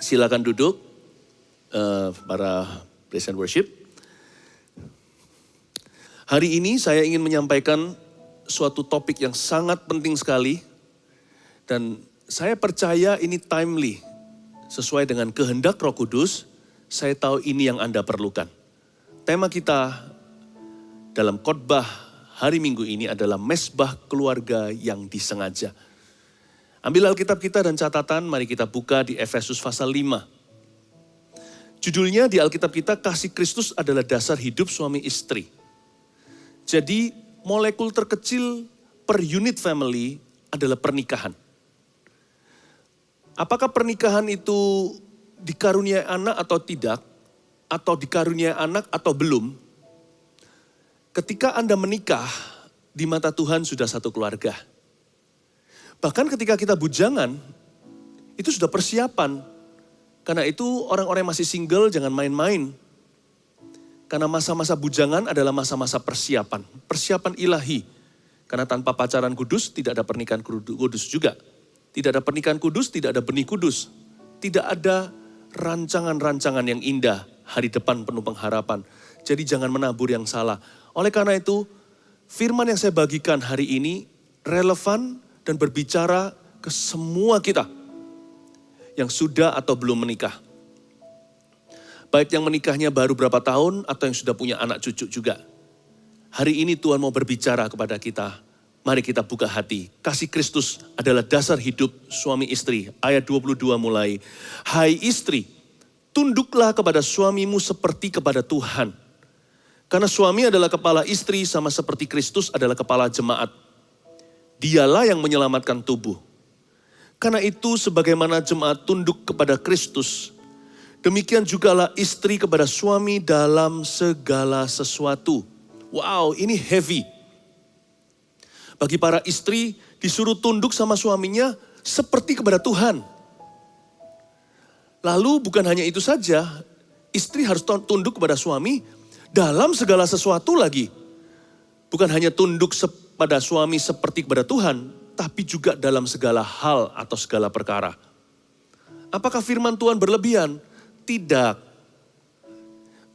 Silakan duduk, para praise and worship. Hari ini saya ingin menyampaikan suatu topik yang sangat penting sekali. Dan saya percaya ini timely, sesuai dengan kehendak Roh Kudus. Saya tahu ini yang Anda perlukan. Tema kita dalam khotbah hari Minggu ini adalah mesbah keluarga yang disengaja. Ambil Alkitab kita dan catatan, mari kita buka di Efesus pasal 5. Judulnya di Alkitab kita, kasih Kristus adalah dasar hidup suami istri. Jadi molekul terkecil per unit family adalah pernikahan. Apakah pernikahan itu dikaruniai anak atau tidak? Atau dikaruniai anak atau belum? Ketika Anda menikah, di mata Tuhan sudah satu keluarga. Bahkan ketika kita bujangan, itu sudah persiapan. Karena itu orang-orang yang masih single jangan main-main. Karena masa-masa bujangan adalah masa-masa persiapan. Persiapan ilahi. Karena tanpa pacaran kudus tidak ada pernikahan kudus juga. Tidak ada pernikahan kudus, tidak ada benih kudus. Tidak ada rancangan-rancangan yang indah. Hari depan penuh pengharapan. Jadi jangan menabur yang salah. Oleh karena itu, firman yang saya bagikan hari ini relevan dan berbicara ke semua kita yang sudah atau belum menikah. Baik yang menikahnya baru berapa tahun atau yang sudah punya anak cucu juga. Hari ini Tuhan mau berbicara kepada kita. Mari kita buka hati. Kasih Kristus adalah dasar hidup suami istri. Ayat 22 mulai. Hai istri, tunduklah kepada suamimu seperti kepada Tuhan. Karena suami adalah kepala istri sama seperti Kristus adalah kepala jemaat. Dialah yang menyelamatkan tubuh. Karena itu sebagaimana jemaat tunduk kepada Kristus, demikian jugalah istri kepada suami dalam segala sesuatu. Wow, ini heavy. Bagi para istri disuruh tunduk sama suaminya seperti kepada Tuhan. Lalu bukan hanya itu saja, istri harus tunduk kepada suami dalam segala sesuatu lagi. Bukan hanya tunduk pada suami seperti kepada Tuhan, tapi juga dalam segala hal atau segala perkara. Apakah firman Tuhan berlebihan? Tidak.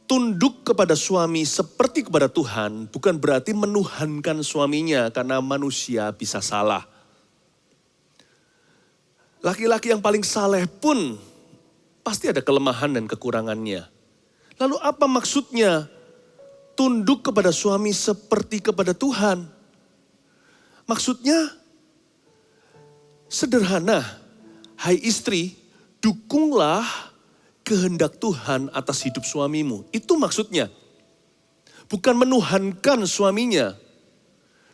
Tunduk kepada suami seperti kepada Tuhan bukan berarti menuhankan suaminya karena manusia bisa salah. Laki-laki yang paling saleh pun pasti ada kelemahan dan kekurangannya. Lalu apa maksudnya tunduk kepada suami seperti kepada Tuhan? Maksudnya sederhana, hai istri, dukunglah kehendak Tuhan atas hidup suamimu. Itu maksudnya. Bukan menuhankan suaminya.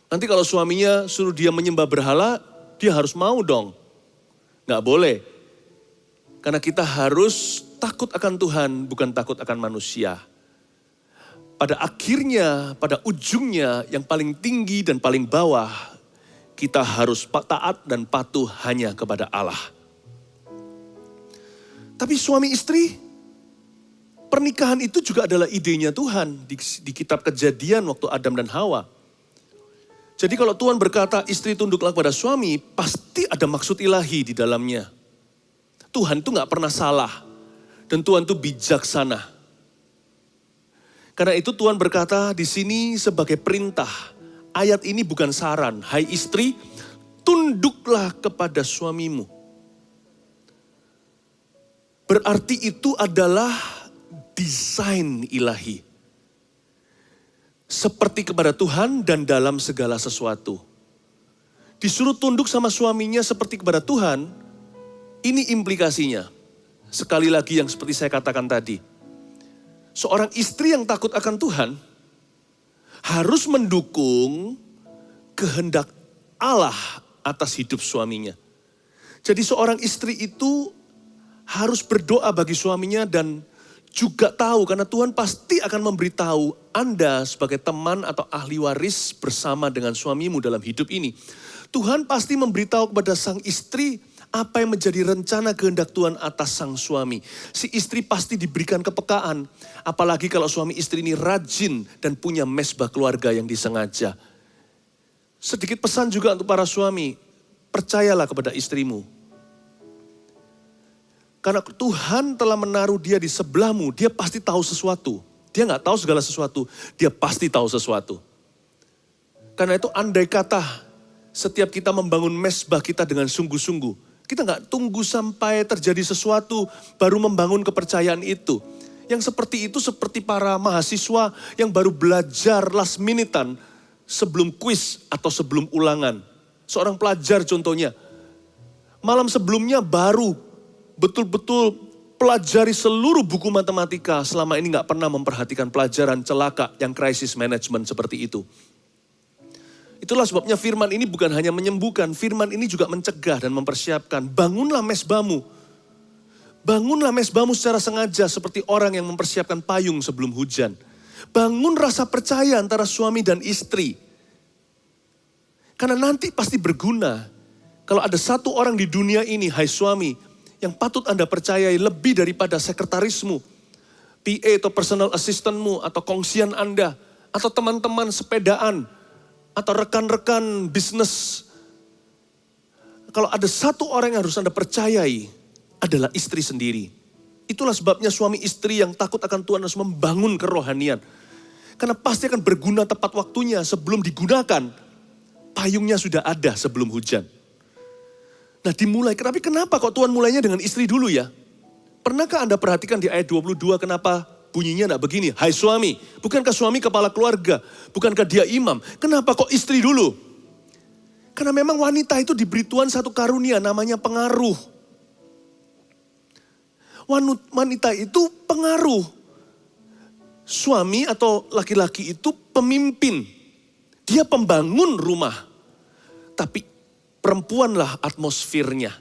Nanti kalau suaminya suruh dia menyembah berhala, dia harus mau dong. Nggak boleh. Karena kita harus takut akan Tuhan, bukan takut akan manusia. Pada akhirnya, pada ujungnya yang paling tinggi dan paling bawah, kita harus taat dan patuh hanya kepada Allah. Tapi suami istri, pernikahan itu juga adalah idenya Tuhan di kitab Kejadian waktu Adam dan Hawa. Jadi kalau Tuhan berkata istri tunduklah kepada suami, pasti ada maksud ilahi di dalamnya. Tuhan itu gak pernah salah dan Tuhan itu bijaksana. Karena itu Tuhan berkata di sini sebagai perintah. Ayat ini bukan saran. Hai istri, tunduklah kepada suamimu. Berarti itu adalah desain ilahi. Seperti kepada Tuhan dan dalam segala sesuatu. Disuruh tunduk sama suaminya seperti kepada Tuhan, ini implikasinya. Sekali lagi yang seperti saya katakan tadi. Seorang istri yang takut akan Tuhan, harus mendukung kehendak Allah atas hidup suaminya. Jadi seorang istri itu harus berdoa bagi suaminya dan juga tahu karena Tuhan pasti akan memberitahu Anda sebagai teman atau ahli waris bersama dengan suamimu dalam hidup ini. Tuhan pasti memberitahu kepada sang istri apa yang menjadi rencana kehendak Tuhan atas sang suami. Si istri pasti diberikan kepekaan. Apalagi kalau suami istri ini rajin dan punya mesbah keluarga yang disengaja. Sedikit pesan juga untuk para suami. Percayalah kepada istrimu. Karena Tuhan telah menaruh dia di sebelahmu, dia pasti tahu sesuatu. Dia nggak tahu segala sesuatu, dia pasti tahu sesuatu. Karena itu andai kata setiap kita membangun mezbah kita dengan sungguh-sungguh, kita nggak tunggu sampai terjadi sesuatu baru membangun kepercayaan itu. Yang seperti itu seperti para mahasiswa yang baru belajar last minute-an sebelum kuis atau sebelum ulangan. Seorang pelajar contohnya, malam sebelumnya baru betul-betul pelajari seluruh buku matematika, selama ini nggak pernah memperhatikan pelajaran celaka yang crisis management seperti itu. Itulah sebabnya firman ini bukan hanya menyembuhkan, firman ini juga mencegah dan mempersiapkan. Bangunlah mezbahmu. Bangunlah mezbahmu secara sengaja seperti orang yang mempersiapkan payung sebelum hujan. Bangun rasa percaya antara suami dan istri. Karena nanti pasti berguna. Kalau ada satu orang di dunia ini, hai suami, yang patut Anda percayai lebih daripada sekretarismu, PA atau personal assistantmu, atau kongsian Anda, atau teman-teman sepedaan, atau rekan-rekan bisnis. Kalau ada satu orang yang harus Anda percayai, adalah istri sendiri. Itulah sebabnya suami istri yang takut akan Tuhan harus membangun kerohanian. Karena pasti akan berguna tepat waktunya sebelum digunakan. Payungnya sudah ada sebelum hujan. Nah dimulai, tapi kenapa kok Tuhan mulainya dengan istri dulu ya? Pernahkah Anda perhatikan di ayat 22 kenapa bunyinya enggak begini? Hai suami, bukankah suami kepala keluarga? Bukankah dia imam? Kenapa kok istri dulu? Karena memang wanita itu diberi Tuhan satu karunia namanya pengaruh. Wanita itu pengaruh. Suami atau laki-laki itu pemimpin. Dia pembangun rumah. Tapi perempuanlah atmosfernya.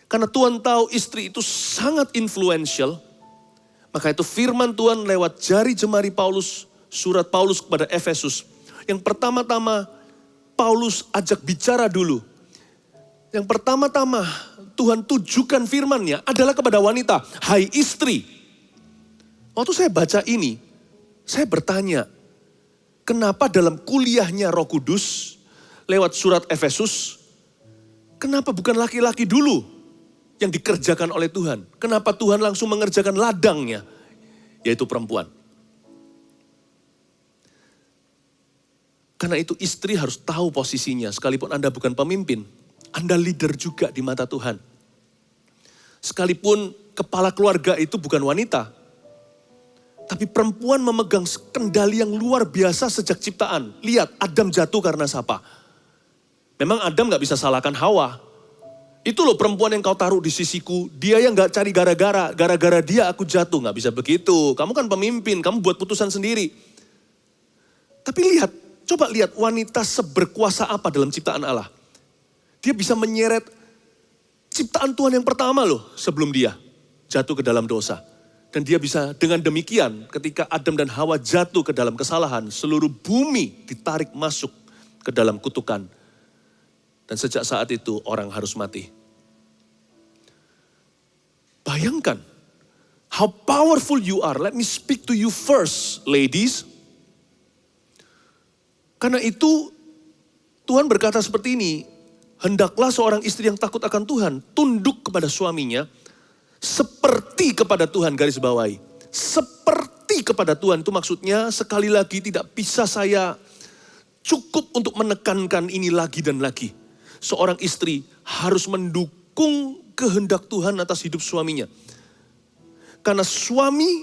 Karena Tuhan tahu istri itu sangat influential. Maka itu firman Tuhan lewat jari jemari Paulus, surat Paulus kepada Efesus. Yang pertama-tama Paulus ajak bicara dulu. Yang pertama-tama Tuhan tujukan firman-Nya adalah kepada wanita. Hai istri. Waktu saya baca ini, saya bertanya, kenapa dalam kuliahnya Roh Kudus lewat surat Efesus, kenapa bukan laki-laki dulu yang dikerjakan oleh Tuhan? Kenapa Tuhan langsung mengerjakan ladangnya, yaitu perempuan? Karena itu istri harus tahu posisinya, sekalipun Anda bukan pemimpin. Anda leader juga di mata Tuhan. Sekalipun kepala keluarga itu bukan wanita. Tapi perempuan memegang kendali yang luar biasa sejak ciptaan. Lihat, Adam jatuh karena siapa? Memang Adam gak bisa salahkan Hawa. Itu loh perempuan yang kau taruh di sisiku. Dia yang gak cari gara-gara. Gara-gara dia aku jatuh. Gak bisa begitu. Kamu kan pemimpin, kamu buat putusan sendiri. Tapi lihat, coba lihat wanita seberkuasa apa dalam ciptaan Allah. Dia bisa menyeret ciptaan Tuhan yang pertama loh sebelum dia jatuh ke dalam dosa. Dan dia bisa dengan demikian ketika Adam dan Hawa jatuh ke dalam kesalahan, seluruh bumi ditarik masuk ke dalam kutukan. Dan sejak saat itu orang harus mati. Bayangkan how powerful you are. Let me speak to you first, ladies. Karena itu Tuhan berkata seperti ini. Hendaklah seorang istri yang takut akan Tuhan tunduk kepada suaminya seperti kepada Tuhan, garis bawahi. Seperti kepada Tuhan itu maksudnya sekali lagi tidak bisa saya cukup untuk menekankan ini lagi dan lagi. Seorang istri harus mendukung kehendak Tuhan atas hidup suaminya. Karena suami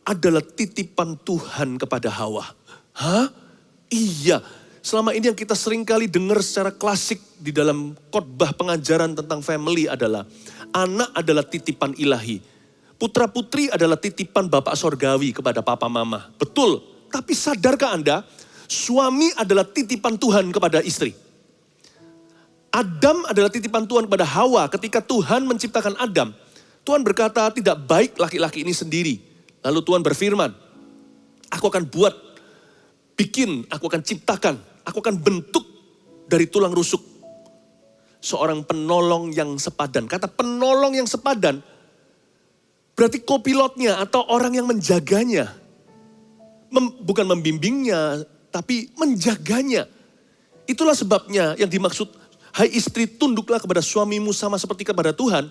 adalah titipan Tuhan kepada Hawa. Hah? Iya. Selama ini yang kita seringkali dengar secara klasik di dalam khotbah pengajaran tentang family adalah anak adalah titipan ilahi. Putra putri adalah titipan Bapak Sorgawi kepada papa mama. Betul, tapi sadarkah Anda suami adalah titipan Tuhan kepada istri. Adam adalah titipan Tuhan kepada Hawa. Ketika Tuhan menciptakan Adam, Tuhan berkata tidak baik laki-laki ini sendiri. Lalu Tuhan berfirman, aku akan aku akan ciptakan. Aku akan bentuk dari tulang rusuk. Seorang penolong yang sepadan. Kata penolong yang sepadan, berarti kopilotnya atau orang yang menjaganya. Bukan membimbingnya, tapi menjaganya. Itulah sebabnya yang dimaksud, hai istri tunduklah kepada suamimu sama seperti kepada Tuhan.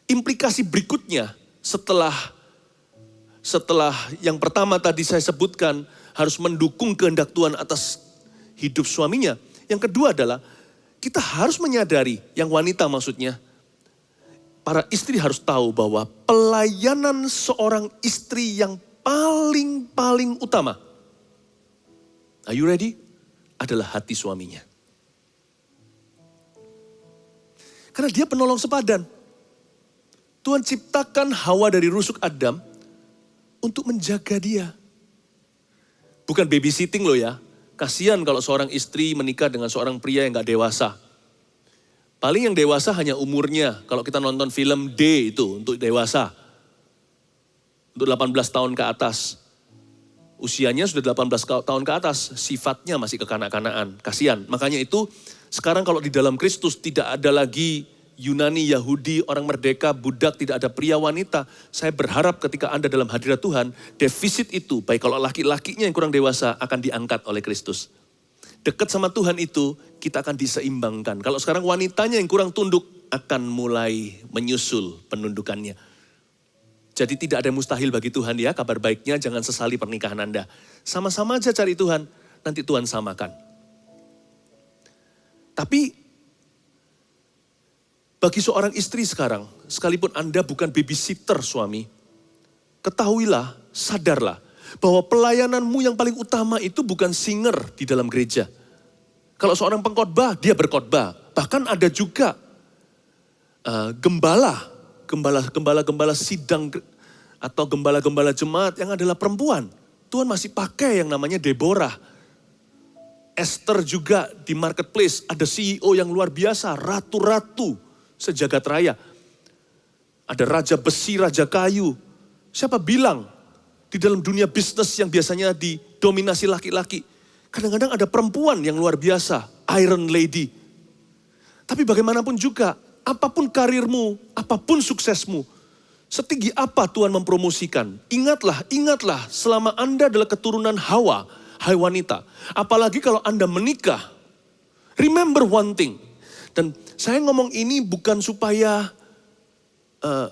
implikasi berikutnya setelah yang pertama tadi saya sebutkan harus mendukung kehendak Tuhan atas hidup suaminya. Yang kedua adalah kita harus menyadari, yang wanita maksudnya, para istri harus tahu bahwa pelayanan seorang istri yang paling utama, are you ready? Adalah hati suaminya. Karena dia penolong sepadan. Tuhan ciptakan Hawa dari rusuk Adam untuk menjaga dia. Bukan babysitting loh ya. Kasihan kalau seorang istri menikah dengan seorang pria yang gak dewasa. Paling yang dewasa hanya umurnya. Kalau kita nonton film D itu untuk dewasa. Untuk 18 tahun ke atas. Usianya sudah 18 tahun ke atas. Sifatnya masih kekanak-kanakan. Kasihan. Makanya itu sekarang kalau di dalam Kristus tidak ada lagi Yunani, Yahudi, orang merdeka, budak, tidak ada pria, wanita. Saya berharap ketika Anda dalam hadirat Tuhan, defisit itu, baik kalau laki-lakinya yang kurang dewasa, akan diangkat oleh Kristus. Dekat sama Tuhan itu, kita akan diseimbangkan. Kalau sekarang wanitanya yang kurang tunduk, akan mulai menyusul penundukannya. Jadi tidak ada yang mustahil bagi Tuhan ya, kabar baiknya jangan sesali pernikahan Anda. Sama-sama aja cari Tuhan, nanti Tuhan samakan. Tapi, bagi seorang istri sekarang, sekalipun Anda bukan babysitter suami, ketahuilah, sadarlah, bahwa pelayananmu yang paling utama itu bukan singer di dalam gereja. Kalau seorang pengkhotbah, dia berkhotbah. Bahkan ada juga gembala sidang atau gembala-gembala jemaat yang adalah perempuan. Tuhan masih pakai yang namanya Deborah. Esther juga di marketplace, ada CEO yang luar biasa, ratu-ratu sejagat raya. Ada raja besi, raja kayu. Siapa bilang di dalam dunia bisnis yang biasanya didominasi laki-laki, kadang-kadang ada perempuan yang luar biasa, Iron Lady. Tapi bagaimanapun juga, apapun karirmu, apapun suksesmu, setinggi apa Tuhan mempromosikan, ingatlah selama Anda adalah keturunan Hawa, hai wanita. Apalagi kalau Anda menikah, remember one thing. Dan saya ngomong ini bukan supaya,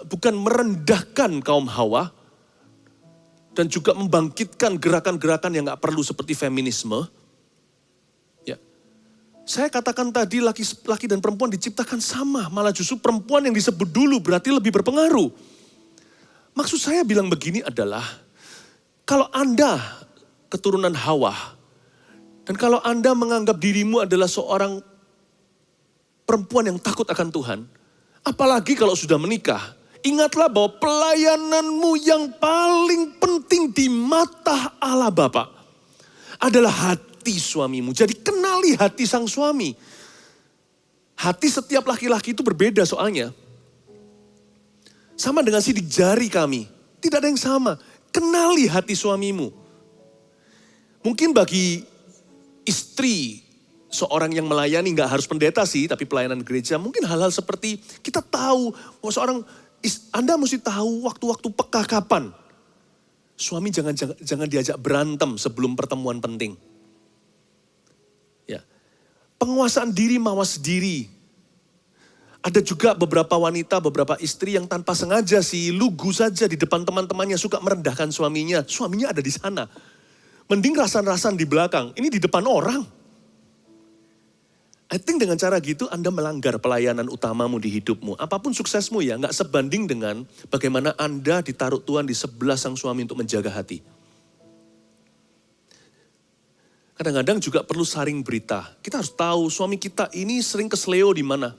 bukan merendahkan kaum Hawa, dan juga membangkitkan gerakan-gerakan yang gak perlu seperti feminisme. Ya. Saya katakan tadi laki dan perempuan diciptakan sama, malah justru perempuan yang disebut dulu berarti lebih berpengaruh. Maksud saya bilang begini adalah, kalau Anda keturunan Hawa, dan kalau Anda menganggap dirimu adalah seorang perempuan yang takut akan Tuhan, apalagi kalau sudah menikah, ingatlah bahwa pelayananmu yang paling penting di mata Allah Bapa adalah hati suamimu. Jadi kenali hati sang suami. Hati setiap laki-laki itu berbeda soalnya. Sama dengan sidik jari kami, tidak ada yang sama. Kenali hati suamimu. Mungkin bagi istri seorang yang melayani, gak harus pendeta sih, tapi pelayanan gereja, mungkin hal-hal seperti kita tahu, Anda mesti tahu waktu-waktu peka kapan. Suami jangan diajak berantem sebelum pertemuan penting. Ya. Penguasaan diri, mawas diri. Ada juga beberapa wanita, beberapa istri yang tanpa sengaja sih, lugu saja di depan teman-temannya, suka merendahkan suaminya. Suaminya ada di sana. Mending rasan-rasan di belakang, ini di depan orang. I think dengan cara gitu Anda melanggar pelayanan utamamu di hidupmu. Apapun suksesmu ya, gak sebanding dengan bagaimana Anda ditaruh Tuhan di sebelah sang suami untuk menjaga hati. Kadang-kadang juga perlu saring berita. Kita harus tahu suami kita ini sering kesleo di mana.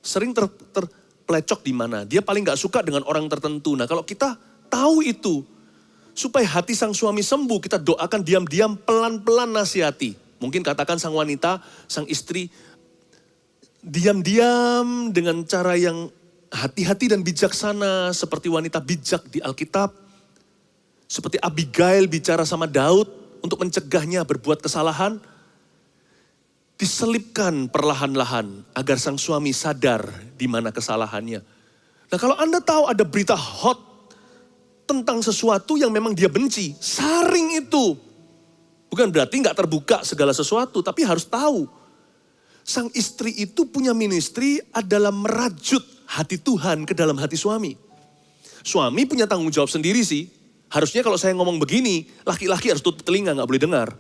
Sering terpelecok di mana. Dia paling gak suka dengan orang tertentu. Nah kalau kita tahu itu, supaya hati sang suami sembuh, kita doakan diam-diam, pelan-pelan nasihati. Mungkin katakan sang wanita, sang istri, diam-diam dengan cara yang hati-hati dan bijaksana. Seperti wanita bijak di Alkitab. Seperti Abigail bicara sama Daud untuk mencegahnya berbuat kesalahan. Diselipkan perlahan-lahan agar sang suami sadar di mana kesalahannya. Nah kalau Anda tahu ada berita hot tentang sesuatu yang memang dia benci, saring itu. Bukan berarti nggak terbuka segala sesuatu, tapi harus tahu. Sang istri itu punya ministry adalah merajut hati Tuhan ke dalam hati suami. Suami punya tanggung jawab sendiri sih. Harusnya kalau saya ngomong begini, laki-laki harus tutup telinga, gak boleh dengar.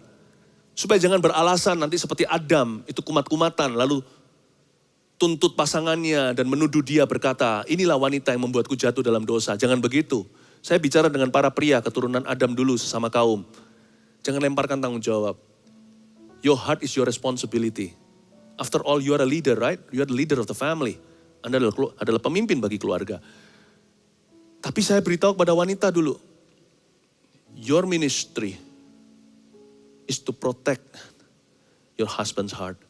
Supaya jangan beralasan nanti seperti Adam, itu kumat-kumatan, lalu tuntut pasangannya dan menuduh dia berkata, inilah wanita yang membuatku jatuh dalam dosa. Jangan begitu. Saya bicara dengan para pria keturunan Adam dulu sesama kaum. Jangan lemparkan tanggung jawab. Your heart is your responsibility. After all, you are a leader, right? You are the leader of the family. Anda adalah pemimpin bagi keluarga. Tapi saya beritahu kepada wanita dulu. Your ministry is to protect your husband's heart.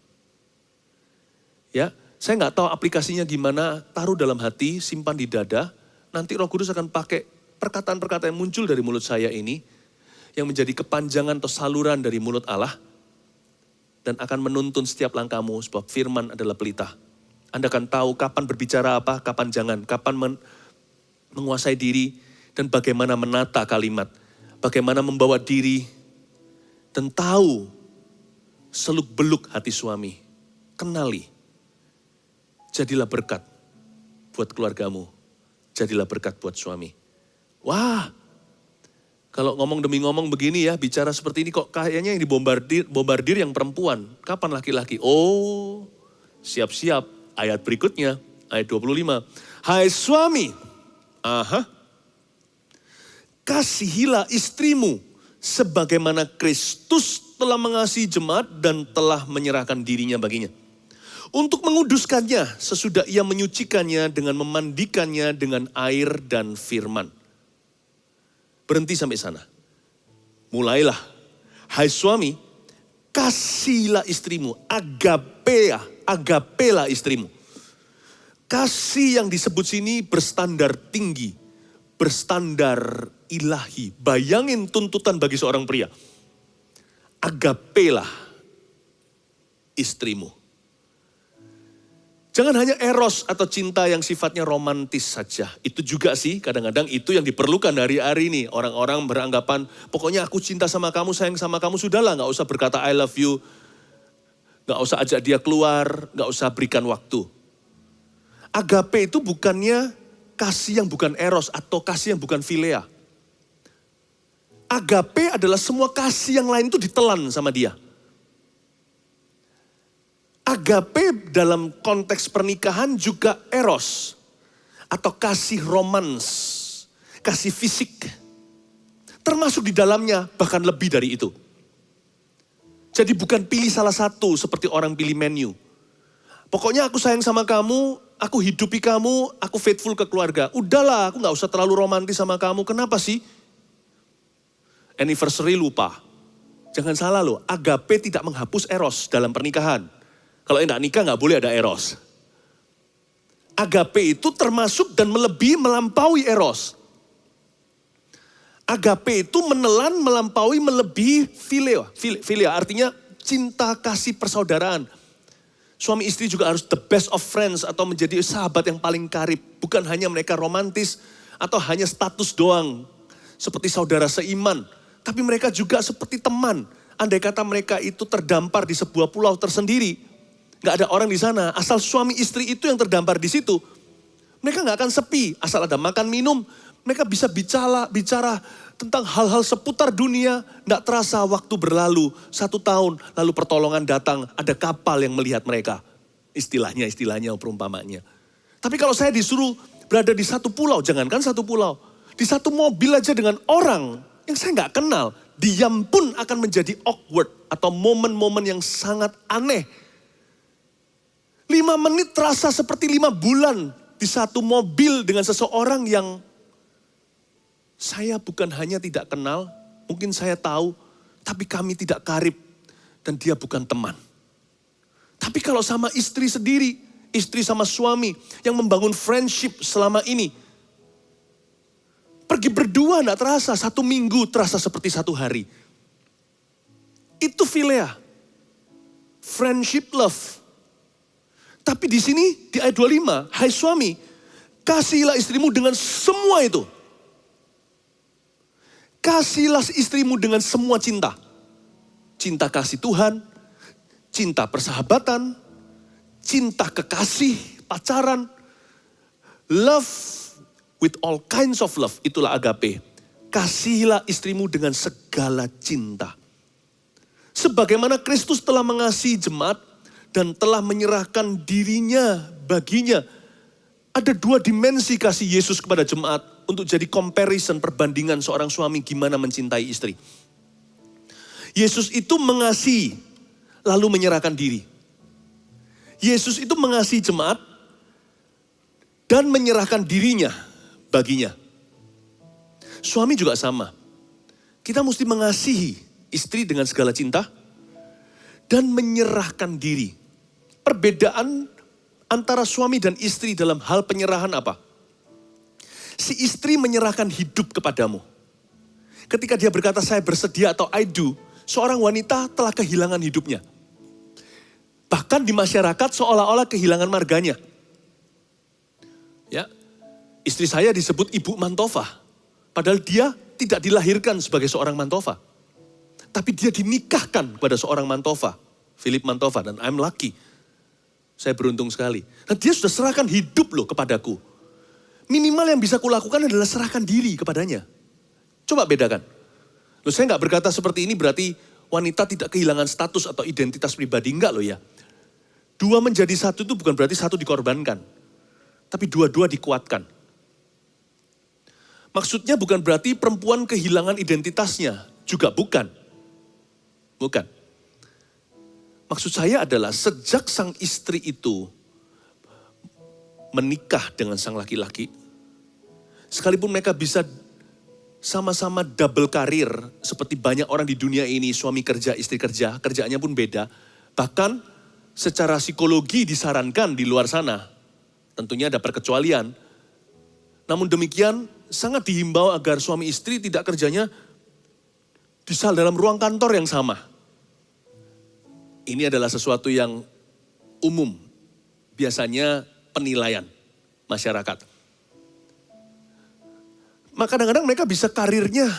Ya, saya nggak tahu aplikasinya gimana. Taruh dalam hati, simpan di dada. Nanti Roh Kudus akan pakai perkataan-perkataan yang muncul dari mulut saya ini. Yang menjadi kepanjangan atau saluran dari mulut Allah. Dan akan menuntun setiap langkahmu sebab firman adalah pelita. Anda akan tahu kapan berbicara apa, kapan jangan. Kapan menguasai diri dan bagaimana menata kalimat. Bagaimana membawa diri dan tahu seluk-beluk hati suami. Kenali. Jadilah berkat buat keluargamu. Jadilah berkat buat suami. Wah, kalau ngomong demi ngomong begini ya, bicara seperti ini kok kayaknya yang bombardir yang perempuan. Kapan laki-laki? Oh, siap-siap. Ayat berikutnya, ayat 25. Hai suami, kasihilah istrimu sebagaimana Kristus telah mengasihi jemaat dan telah menyerahkan dirinya baginya. Untuk menguduskannya sesudah ia menyucikannya dengan memandikannya dengan air dan firman. Berhenti sampai sana. Mulailah. Hai suami, kasihilah istrimu. Agapelah istrimu. Kasih yang disebut sini berstandar tinggi. Berstandar ilahi. Bayangin tuntutan bagi seorang pria. Agapelah istrimu. Jangan hanya eros atau cinta yang sifatnya romantis saja. Itu juga sih kadang-kadang itu yang diperlukan hari-hari ini. Orang-orang beranggapan pokoknya aku cinta sama kamu, sayang sama kamu. Sudahlah gak usah berkata I love you. Gak usah ajak dia keluar, gak usah berikan waktu. Agape itu bukannya kasih yang bukan eros atau kasih yang bukan philea. Agape adalah semua kasih yang lain itu ditelan sama dia. Agape dalam konteks pernikahan juga eros. Atau kasih romans. Kasih fisik. Termasuk di dalamnya bahkan lebih dari itu. Jadi bukan pilih salah satu seperti orang pilih menu. Pokoknya aku sayang sama kamu, aku hidupi kamu, aku faithful ke keluarga. Udahlah, aku gak usah terlalu romantis sama kamu. Kenapa sih? Anniversary lupa. Jangan salah loh, agape tidak menghapus eros dalam pernikahan. Kalau enggak nikah enggak boleh ada eros. Agape itu termasuk dan melampaui eros. Agape itu menelan, melampaui, melebihi philea. Philea artinya cinta kasih persaudaraan. Suami istri juga harus the best of friends atau menjadi sahabat yang paling karib. Bukan hanya mereka romantis atau hanya status doang. Seperti saudara seiman. Tapi mereka juga seperti teman. Andai kata mereka itu terdampar di sebuah pulau tersendiri. Gak ada orang di sana, asal suami istri itu yang terdampar di situ. Mereka gak akan sepi, asal ada makan minum. Mereka bisa bicara tentang hal-hal seputar dunia. Gak terasa waktu berlalu, 1 tahun lalu pertolongan datang. Ada kapal yang melihat mereka. Istilahnya perumpamanya. Tapi kalau saya disuruh berada di satu pulau, jangankan satu pulau. Di satu mobil aja dengan orang yang saya gak kenal. Diam pun akan menjadi awkward atau momen-momen yang sangat aneh. 5 menit terasa seperti 5 bulan di satu mobil dengan seseorang yang saya bukan hanya tidak kenal, mungkin saya tahu, tapi kami tidak karib dan dia bukan teman. Tapi kalau sama istri sendiri, istri sama suami yang membangun friendship selama ini, pergi berdua enggak terasa, 1 minggu terasa seperti 1 hari. Itu philea, friendship love. Tapi di sini di ayat 25, hai suami, kasihilah istrimu dengan semua itu. Kasihilah istrimu dengan semua cinta. Cinta kasih Tuhan, cinta persahabatan, cinta kekasih, pacaran, Love with all kinds of love, itulah agape. Kasihilah istrimu dengan segala cinta. Sebagaimana Kristus telah mengasihi jemaat dan telah menyerahkan dirinya baginya. Ada dua dimensi kasih Yesus kepada jemaat untuk jadi comparison, perbandingan seorang suami gimana mencintai istri. Yesus itu mengasihi, lalu menyerahkan diri. Yesus itu mengasihi jemaat dan menyerahkan dirinya baginya. Suami juga sama. Kita mesti mengasihi istri dengan segala cinta dan menyerahkan diri. Perbedaan antara suami dan istri dalam hal penyerahan apa? Si istri menyerahkan hidup kepadamu. Ketika dia berkata saya bersedia atau I do, seorang wanita telah kehilangan hidupnya. Bahkan di masyarakat seolah-olah kehilangan marganya. Ya, istri saya disebut Ibu Mantova. Padahal dia tidak dilahirkan sebagai seorang Mantova. Tapi dia dinikahkan kepada seorang Mantova. Philip Mantova, dan I'm lucky. Saya beruntung sekali. Nah, dia sudah serahkan hidup loh kepadaku. Minimal yang bisa kulakukan adalah serahkan diri kepadanya. Coba bedakan. Loh, saya nggak berkata seperti ini berarti wanita tidak kehilangan status atau identitas pribadi. Enggak loh ya. Dua menjadi satu itu bukan berarti satu dikorbankan. Tapi dua-dua dikuatkan. Maksudnya bukan berarti perempuan kehilangan identitasnya. Juga bukan. Bukan. Maksud saya adalah sejak sang istri itu menikah dengan sang laki-laki. Sekalipun mereka bisa sama-sama double karir. Seperti banyak orang di dunia ini, suami kerja, istri kerja. Kerjaannya pun beda. Bahkan secara psikologi disarankan di luar sana. Tentunya ada perkecualian. Namun demikian sangat dihimbau agar suami istri tidak kerjanya di dalam ruang kantor yang sama. Ini adalah sesuatu yang umum. Biasanya penilaian masyarakat. Maka kadang-kadang mereka bisa karirnya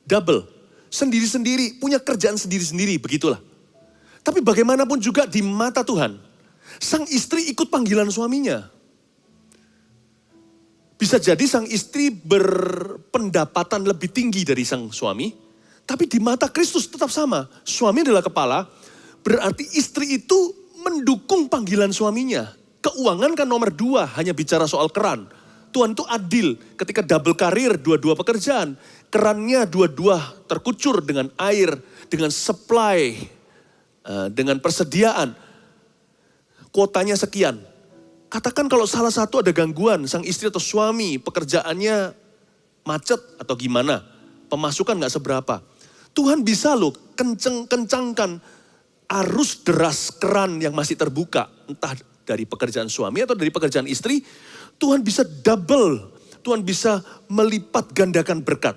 double. Sendiri-sendiri, punya kerjaan sendiri-sendiri, begitulah. Tapi bagaimanapun juga di mata Tuhan, sang istri ikut panggilan suaminya. Bisa jadi sang istri berpendapatan lebih tinggi dari sang suami, tapi di mata Kristus tetap sama. Suami adalah kepala, berarti istri itu mendukung panggilan suaminya. Keuangan kan nomor 2, hanya bicara soal keran. Tuhan itu adil ketika double karir, dua-dua pekerjaan. Kerannya dua-dua terkucur dengan air, dengan supply, dengan persediaan. Kuotanya sekian. Katakan kalau salah satu ada gangguan, sang istri atau suami, pekerjaannya macet atau gimana, pemasukan gak seberapa. Tuhan bisa loh kencangkan arus deras keran yang masih terbuka, entah dari pekerjaan suami atau dari pekerjaan istri, Tuhan bisa double, Tuhan bisa melipat gandakan berkat.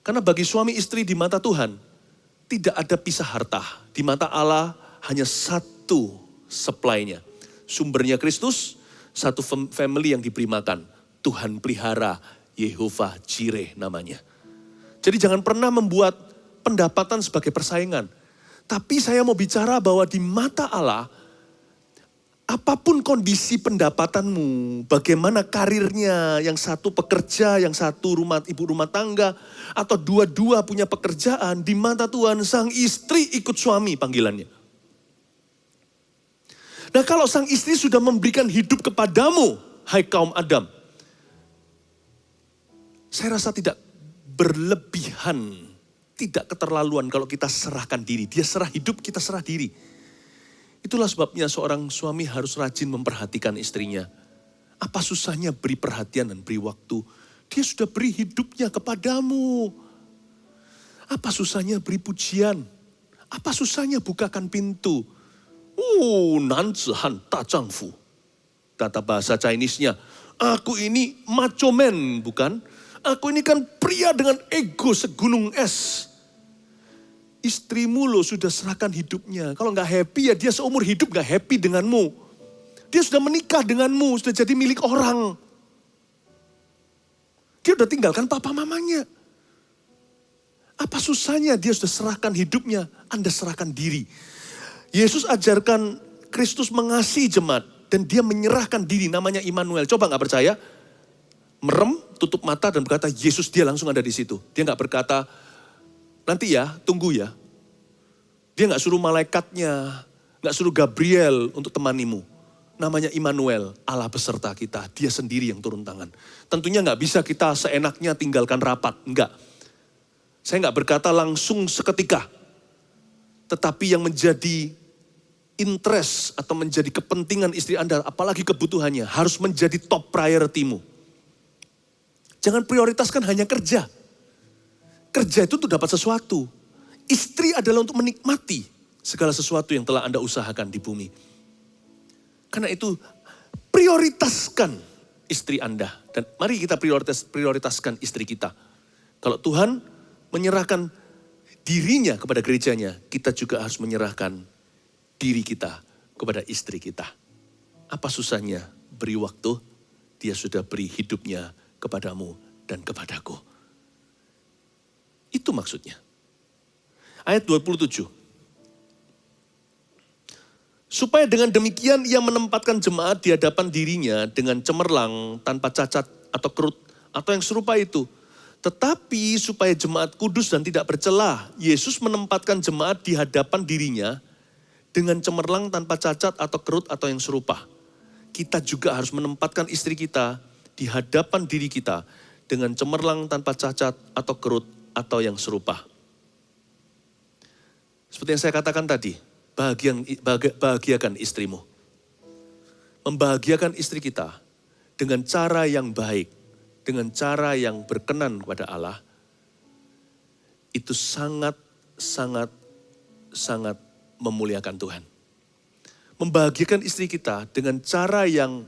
Karena bagi suami istri di mata Tuhan, tidak ada pisah harta. Di mata Allah hanya satu supply-nya. Sumbernya Kristus, satu family yang diberi makan. Tuhan pelihara, Yehovah Jireh namanya. Jadi jangan pernah membuat pendapatan sebagai persaingan. Tapi saya mau bicara bahwa di mata Allah, apapun kondisi pendapatanmu, bagaimana karirnya, yang satu pekerja, yang satu ibu rumah tangga, atau dua-dua punya pekerjaan, di mata Tuhan sang istri ikut suami panggilannya. Nah kalau sang istri sudah memberikan hidup kepadamu, hai kaum Adam, saya rasa tidak berlebihan, tidak keterlaluan kalau kita serahkan diri. Dia serah hidup, kita serah diri. Itulah sebabnya seorang suami harus rajin memperhatikan istrinya. Apa susahnya beri perhatian dan beri waktu? Dia sudah beri hidupnya kepadamu. Apa susahnya beri pujian? Apa susahnya bukakan pintu? Nanzihan tajangfu. Kata bahasa Chinese-nya, aku ini macho man, bukan? Aku ini kan pria dengan ego segunung es. Istrimu lo sudah serahkan hidupnya. Kalau gak happy ya dia seumur hidup gak happy denganmu. Dia sudah menikah denganmu, sudah jadi milik orang. Dia sudah tinggalkan papa mamanya. Apa susahnya dia sudah serahkan hidupnya, Anda serahkan diri. Yesus ajarkan Kristus mengasihi jemaat. dan dia menyerahkan diri, namanya Immanuel. Coba nggak percaya? Merem, tutup mata dan berkata, Yesus, dia langsung ada di situ. Dia nggak berkata, nanti ya, tunggu ya. Dia nggak suruh malaikatnya, nggak suruh Gabriel untuk temanimu. Namanya Immanuel, Allah beserta kita. Dia sendiri yang turun tangan. Tentunya nggak bisa kita seenaknya tinggalkan rapat, enggak. Saya nggak berkata langsung seketika. Tetapi yang menjadi interest atau menjadi kepentingan istri Anda, apalagi kebutuhannya, harus menjadi top priority-mu. Jangan prioritaskan hanya kerja. Kerja itu untuk dapat sesuatu. Istri adalah untuk menikmati segala sesuatu yang telah Anda usahakan di bumi. Karena itu prioritaskan istri Anda. Dan mari kita prioritaskan istri kita. Kalau Tuhan menyerahkan dirinya kepada gerejanya, kita juga harus menyerahkan diri kita kepada istri kita. Apa susahnya beri waktu? Dia sudah beri hidupnya kepadamu dan kepadaku. Itu maksudnya. Ayat 27. Supaya dengan demikian ia menempatkan jemaat di hadapan dirinya dengan cemerlang, tanpa cacat atau kerut, atau yang serupa itu. Tetapi supaya jemaat kudus dan tidak bercela, Yesus menempatkan jemaat di hadapan dirinya dengan cemerlang, tanpa cacat atau kerut, atau yang serupa. Kita juga harus menempatkan istri kita di hadapan diri kita dengan cemerlang, tanpa cacat atau kerut, atau yang serupa. Seperti yang saya katakan tadi, bahagiakan istrimu. Membahagiakan istri kita dengan cara yang baik, dengan cara yang berkenan kepada Allah, itu sangat memuliakan Tuhan. Membahagiakan istri kita dengan cara yang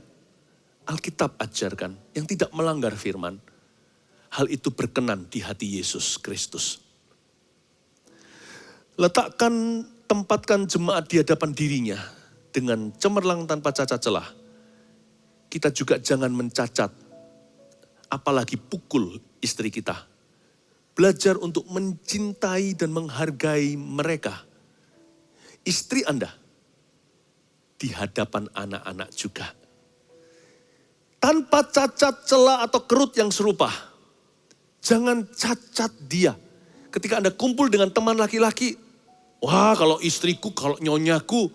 Alkitab ajarkan, yang tidak melanggar firman, hal itu berkenan di hati Yesus Kristus. Tempatkan jemaat di hadapan dirinya dengan cemerlang tanpa cacat celah. Kita juga jangan mencacat, apalagi pukul istri kita. Belajar untuk mencintai dan menghargai mereka. Istri Anda di hadapan anak-anak juga. Tanpa cacat celah atau kerut yang serupa. Jangan cacat dia. Ketika Anda kumpul dengan teman laki-laki, wah, kalau istriku, kalau nyonyaku.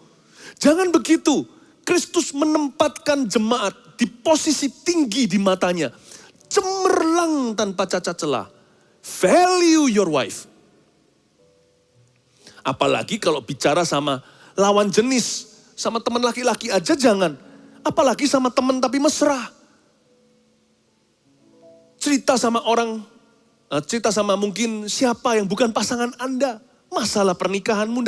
Jangan begitu. Kristus menempatkan jemaat di posisi tinggi di matanya. Cemerlang tanpa cacat celah. Value your wife. Apalagi kalau bicara sama lawan jenis. Sama teman laki-laki aja jangan. Apalagi sama teman tapi mesra. Cerita sama orang, cerita sama mungkin siapa yang bukan pasangan Anda. Masalah pernikahanmu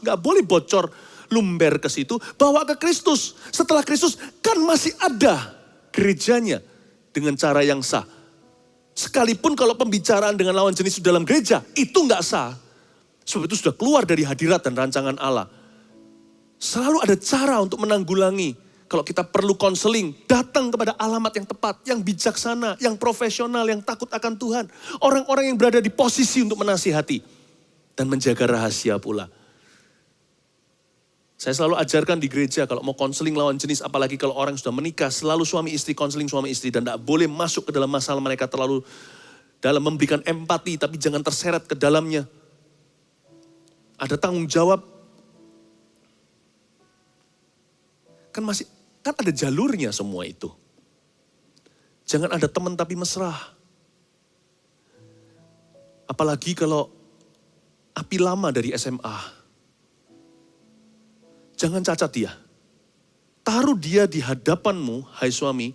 gak boleh bocor lumber ke situ, bawa ke Kristus. Setelah Kristus kan masih ada gerejanya dengan cara yang sah. Sekalipun kalau pembicaraan dengan lawan jenis dalam gereja, itu gak sah. Sebab itu sudah keluar dari hadirat dan rancangan Allah. Selalu ada cara untuk menanggulangi. Kalau kita perlu konseling, datang kepada alamat yang tepat, yang bijaksana, yang profesional, yang takut akan Tuhan. Orang-orang yang berada di posisi untuk menasihati. Dan menjaga rahasia pula. Saya selalu ajarkan di gereja kalau mau konseling lawan jenis, apalagi kalau orang sudah menikah, selalu suami istri, konseling suami istri. Dan tidak boleh masuk ke dalam masalah mereka terlalu dalam memberikan empati, tapi jangan terseret ke dalamnya. Ada tanggung jawab. Kan ada jalurnya semua itu. Jangan ada teman tapi mesra. Apalagi kalau api lama dari SMA. Jangan cacat dia. Taruh dia di hadapanmu, hai suami,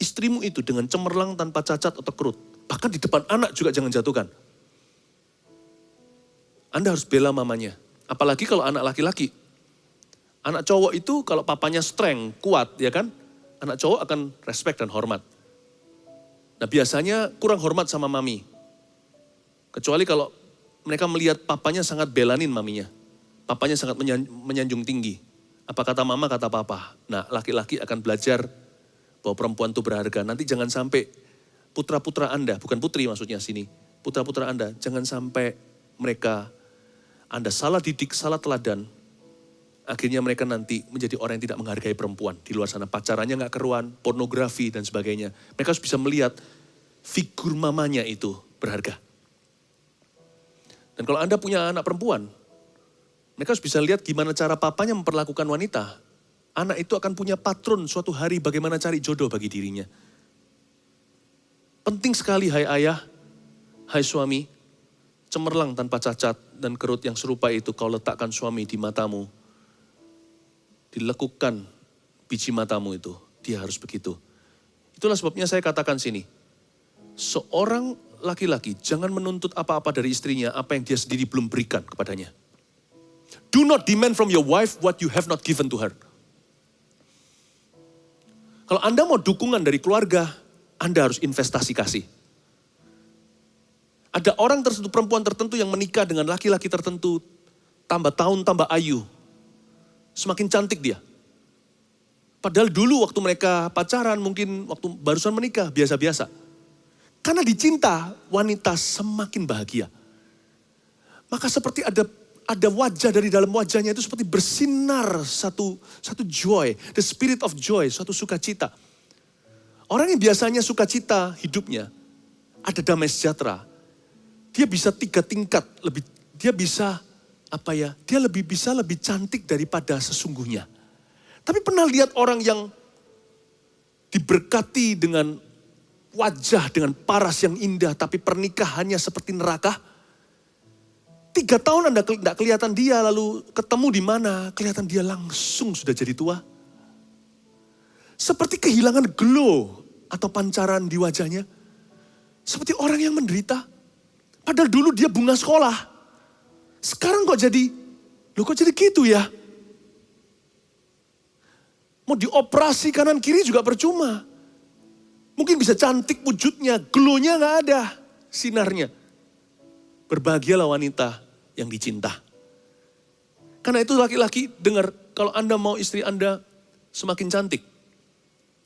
istrimu itu dengan cemerlang tanpa cacat atau kerut. Bahkan di depan anak juga jangan jatuhkan. Anda harus bela mamanya. Apalagi kalau anak laki-laki. Anak cowok itu kalau papanya strength, kuat ya kan. Anak cowok akan respect dan hormat. Nah biasanya kurang hormat sama mami. Kecuali kalau mereka melihat papanya sangat belanin maminya. Papanya sangat menyanjung tinggi. Apa kata mama, kata papa. Nah laki-laki akan belajar bahwa perempuan itu berharga. Nanti jangan sampai putra-putra Anda, bukan putri maksudnya sini. Putra-putra Anda, jangan sampai mereka Anda salah didik, salah teladan. Akhirnya mereka nanti menjadi orang yang tidak menghargai perempuan. Di luar sana pacarannya gak keruan, pornografi dan sebagainya. Mereka harus bisa melihat figur mamanya itu berharga. Dan kalau Anda punya anak perempuan, mereka harus bisa lihat gimana cara papanya memperlakukan wanita. Anak itu akan punya patron suatu hari bagaimana cari jodoh bagi dirinya. Penting sekali hai ayah, hai suami, cemerlang tanpa cacat dan kerut yang serupa itu kau letakkan suami di matamu. Dilekukan biji matamu itu, dia harus begitu. Itulah sebabnya saya katakan sini, seorang laki-laki jangan menuntut apa-apa dari istrinya, apa yang dia sendiri belum berikan kepadanya. Do not demand from your wife what you have not given to her. Kalau Anda mau dukungan dari keluarga, Anda harus investasi kasih. Ada orang tertentu, perempuan tertentu yang menikah dengan laki-laki tertentu, tambah tahun, tambah ayu. Semakin cantik dia. Padahal dulu waktu mereka pacaran, mungkin waktu barusan menikah, biasa-biasa. Karena dicinta, wanita semakin bahagia. Maka seperti ada wajah dari dalam wajahnya itu seperti bersinar satu joy. The spirit of joy, suatu sukacita. Orang yang biasanya sukacita hidupnya, ada damai sejahtera. Dia bisa 3 tingkat, dia bisa dia bisa lebih cantik daripada sesungguhnya. Tapi pernah lihat orang yang diberkati dengan wajah, dengan paras yang indah, tapi pernikahannya seperti neraka? 3 tahun Anda tidak kelihatan dia, lalu ketemu di mana, kelihatan dia langsung sudah jadi tua. Seperti kehilangan glow atau pancaran di wajahnya. Seperti orang yang menderita. Padahal dulu dia bunga sekolah. Sekarang kok jadi gitu ya? Mau dioperasi kanan kiri juga percuma. Mungkin bisa cantik wujudnya, glow-nya gak ada sinarnya. Berbahagialah wanita yang dicinta. Karena itu laki-laki dengar, kalau Anda mau istri Anda semakin cantik,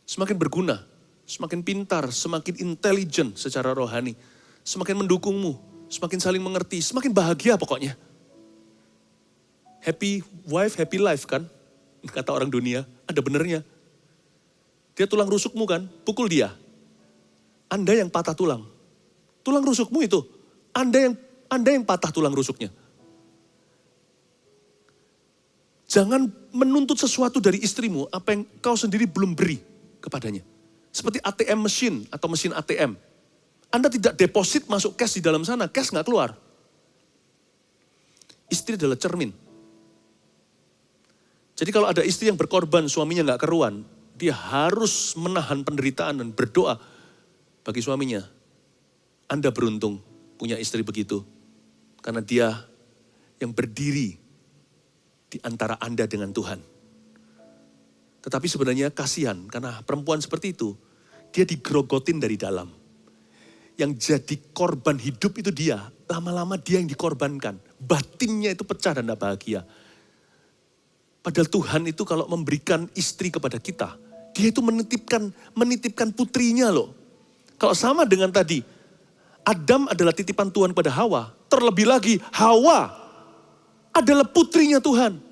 semakin berguna, semakin pintar, semakin intelijen secara rohani, semakin mendukungmu, semakin saling mengerti, semakin bahagia pokoknya. Happy wife, happy life kan? Kata orang dunia, ada benernya. Dia tulang rusukmu kan, pukul dia. Anda yang patah tulang. Tulang rusukmu itu, Anda yang patah tulang rusuknya. Jangan menuntut sesuatu dari istrimu, apa yang kau sendiri belum beri kepadanya. Seperti ATM mesin atau mesin ATM. Anda tidak deposit masuk cash di dalam sana, cash nggak keluar. Istri adalah cermin. Jadi kalau ada istri yang berkorban, suaminya nggak keruan, dia harus menahan penderitaan dan berdoa bagi suaminya. Anda beruntung punya istri begitu. Karena dia yang berdiri di antara Anda dengan Tuhan. Tetapi sebenarnya kasihan karena perempuan seperti itu, dia digerogotin dari dalam. Yang jadi korban hidup itu dia, lama-lama dia yang dikorbankan. Batinnya itu pecah dan tidak bahagia. Padahal Tuhan itu kalau memberikan istri kepada kita, dia itu menitipkan putrinya loh. Kalau sama dengan tadi, Adam adalah titipan Tuhan pada Hawa. Terlebih lagi Hawa adalah putrinya Tuhan.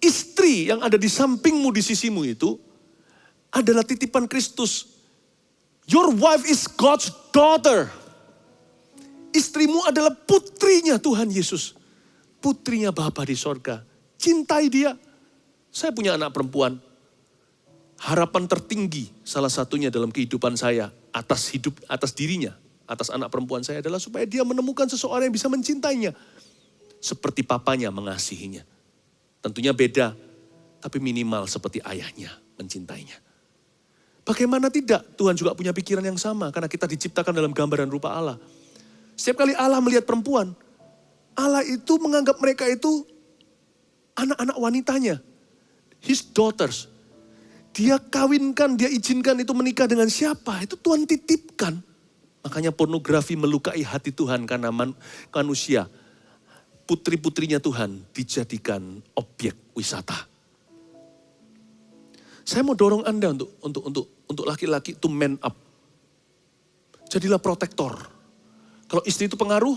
Istri yang ada di sampingmu, di sisimu itu adalah titipan Kristus. Your wife is God's daughter. Istrimu adalah putrinya Tuhan Yesus. Putrinya Bapa di sorga. Cintai dia. Saya punya anak perempuan. Harapan tertinggi salah satunya dalam kehidupan saya atas dirinya, atas anak perempuan saya adalah supaya dia menemukan seseorang yang bisa mencintainya. Seperti papanya mengasihinya. Tentunya beda, tapi minimal seperti ayahnya mencintainya. Bagaimana tidak? Tuhan juga punya pikiran yang sama karena kita diciptakan dalam gambar dan rupa Allah. Setiap kali Allah melihat perempuan, Allah itu menganggap mereka itu anak-anak wanitanya. His daughters. Dia kawinkan, dia izinkan itu menikah dengan siapa? Itu Tuhan titipkan. Makanya pornografi melukai hati Tuhan karena manusia. Putri-putrinya Tuhan dijadikan objek wisata. Saya mau dorong Anda untuk laki-laki to man up. Jadilah protektor. Kalau istri itu pengaruh,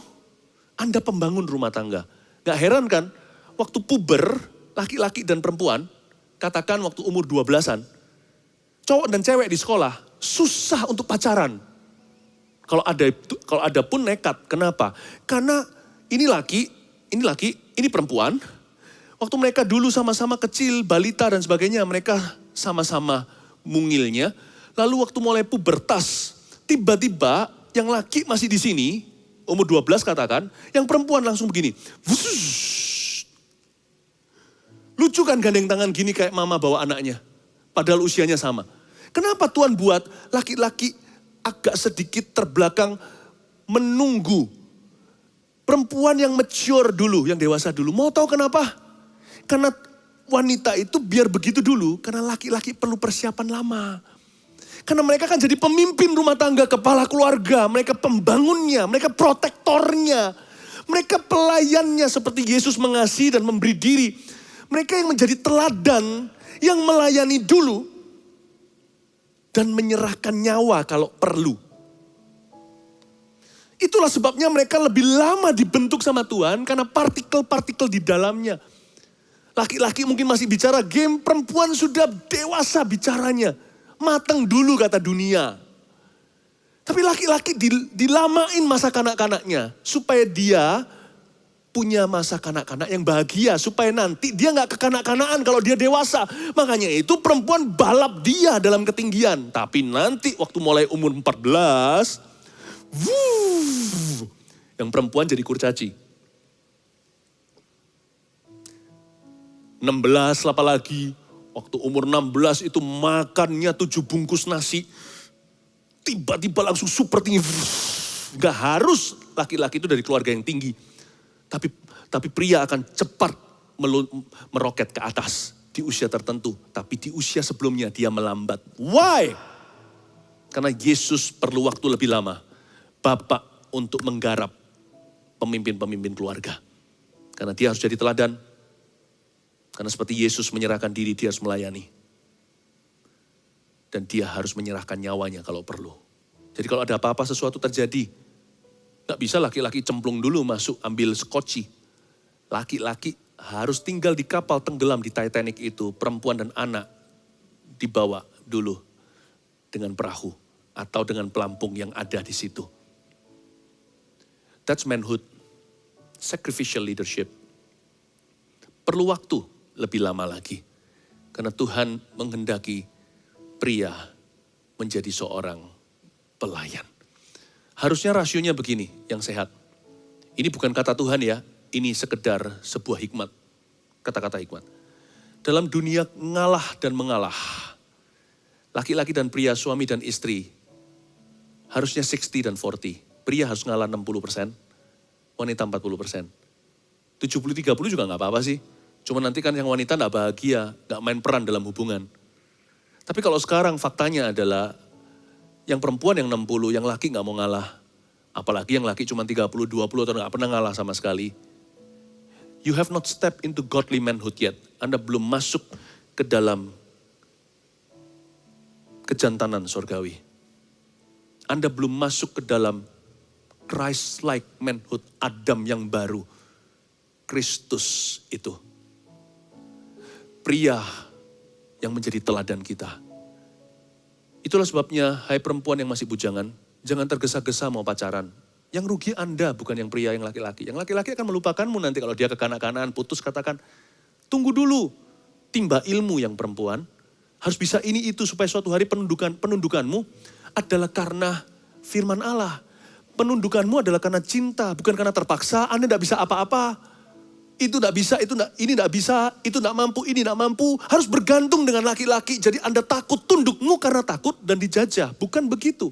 Anda pembangun rumah tangga. Gak heran kan, waktu puber, laki-laki dan perempuan, katakan waktu umur 12-an, cowok dan cewek di sekolah susah untuk pacaran. Kalau ada pun nekat. Kenapa? Karena ini laki, ini perempuan. Waktu mereka dulu sama-sama kecil, balita dan sebagainya, mereka sama-sama mungilnya. Lalu waktu mulai pubertas, tiba-tiba yang laki masih di sini, umur 12 katakan, yang perempuan langsung begini. Wush. Lucu kan gandeng tangan gini kayak mama bawa anaknya. Padahal usianya sama. Kenapa Tuhan buat laki-laki agak sedikit terbelakang menunggu perempuan yang mature dulu, yang dewasa dulu? Mau tahu kenapa? Karena wanita itu biar begitu dulu, karena laki-laki perlu persiapan lama. Karena mereka kan jadi pemimpin rumah tangga, kepala keluarga, mereka pembangunnya, mereka protektornya, mereka pelayannya seperti Yesus mengasihi dan memberi diri. Mereka yang menjadi teladan, yang melayani dulu, dan menyerahkan nyawa kalau perlu. Itulah sebabnya mereka lebih lama dibentuk sama Tuhan, karena partikel-partikel di dalamnya. Laki-laki mungkin masih bicara game, perempuan sudah dewasa bicaranya. Mateng dulu kata dunia. Tapi laki-laki dilamain masa kanak-kanaknya. Supaya dia punya masa kanak-kanak yang bahagia. Supaya nanti dia gak kekanak-kanakan kalau dia dewasa. Makanya itu perempuan balap dia dalam ketinggian. Tapi nanti waktu mulai umur 14, yang perempuan jadi kurcaci. 16 apalagi, waktu umur 16 itu makannya 7 bungkus nasi. Tiba-tiba langsung super tinggi. Gak harus laki-laki itu dari keluarga yang tinggi. Tapi pria akan cepat meroket ke atas di usia tertentu. Tapi di usia sebelumnya dia melambat. Why? Karena Yesus perlu waktu lebih lama. Bapak untuk menggarap pemimpin-pemimpin keluarga. Karena dia harus jadi teladan. Karena seperti Yesus menyerahkan diri, dia harus melayani. Dan dia harus menyerahkan nyawanya kalau perlu. Jadi kalau ada apa-apa sesuatu terjadi, gak bisa laki-laki cemplung dulu masuk ambil skoci. Laki-laki harus tinggal di kapal tenggelam di Titanic itu. Perempuan dan anak dibawa dulu dengan perahu atau dengan pelampung yang ada di situ. That's manhood. Sacrificial leadership. Perlu waktu lebih lama lagi. Karena Tuhan menghendaki pria menjadi seorang pelayan. Harusnya rasionya begini, yang sehat. Ini bukan kata Tuhan ya, ini sekedar sebuah hikmat. Kata-kata hikmat. Dalam dunia ngalah dan mengalah, laki-laki dan pria, suami dan istri, harusnya 60 dan 40. Pria harus ngalah 60%, wanita 40%. 70-30 juga gak apa-apa sih. Cuma nanti kan yang wanita gak bahagia, gak main peran dalam hubungan. Tapi kalau sekarang faktanya adalah yang perempuan yang 60, yang laki gak mau ngalah. Apalagi yang laki cuma 30-20 atau gak pernah ngalah sama sekali. You have not stepped into godly manhood yet. Anda belum masuk ke dalam kejantanan surgawi. Anda belum masuk ke dalam Christ-like manhood Adam yang baru. Kristus itu. Pria yang menjadi teladan kita. Itulah sebabnya, hai perempuan yang masih bujangan, jangan tergesa-gesa mau pacaran. Yang rugi Anda, bukan yang pria, yang laki-laki. Yang laki-laki akan melupakanmu nanti kalau dia kekanak-kanakan, putus, katakan, tunggu dulu. Timba ilmu yang perempuan, harus bisa ini itu supaya suatu hari penundukanmu adalah karena firman Allah. Penundukanmu adalah karena cinta, bukan karena terpaksa. Anda tidak bisa apa-apa. Itu tidak bisa, ini tidak bisa, itu tidak mampu, ini tidak mampu. Harus bergantung dengan laki-laki. Jadi Anda takut, tundukmu karena takut dan dijajah. Bukan begitu.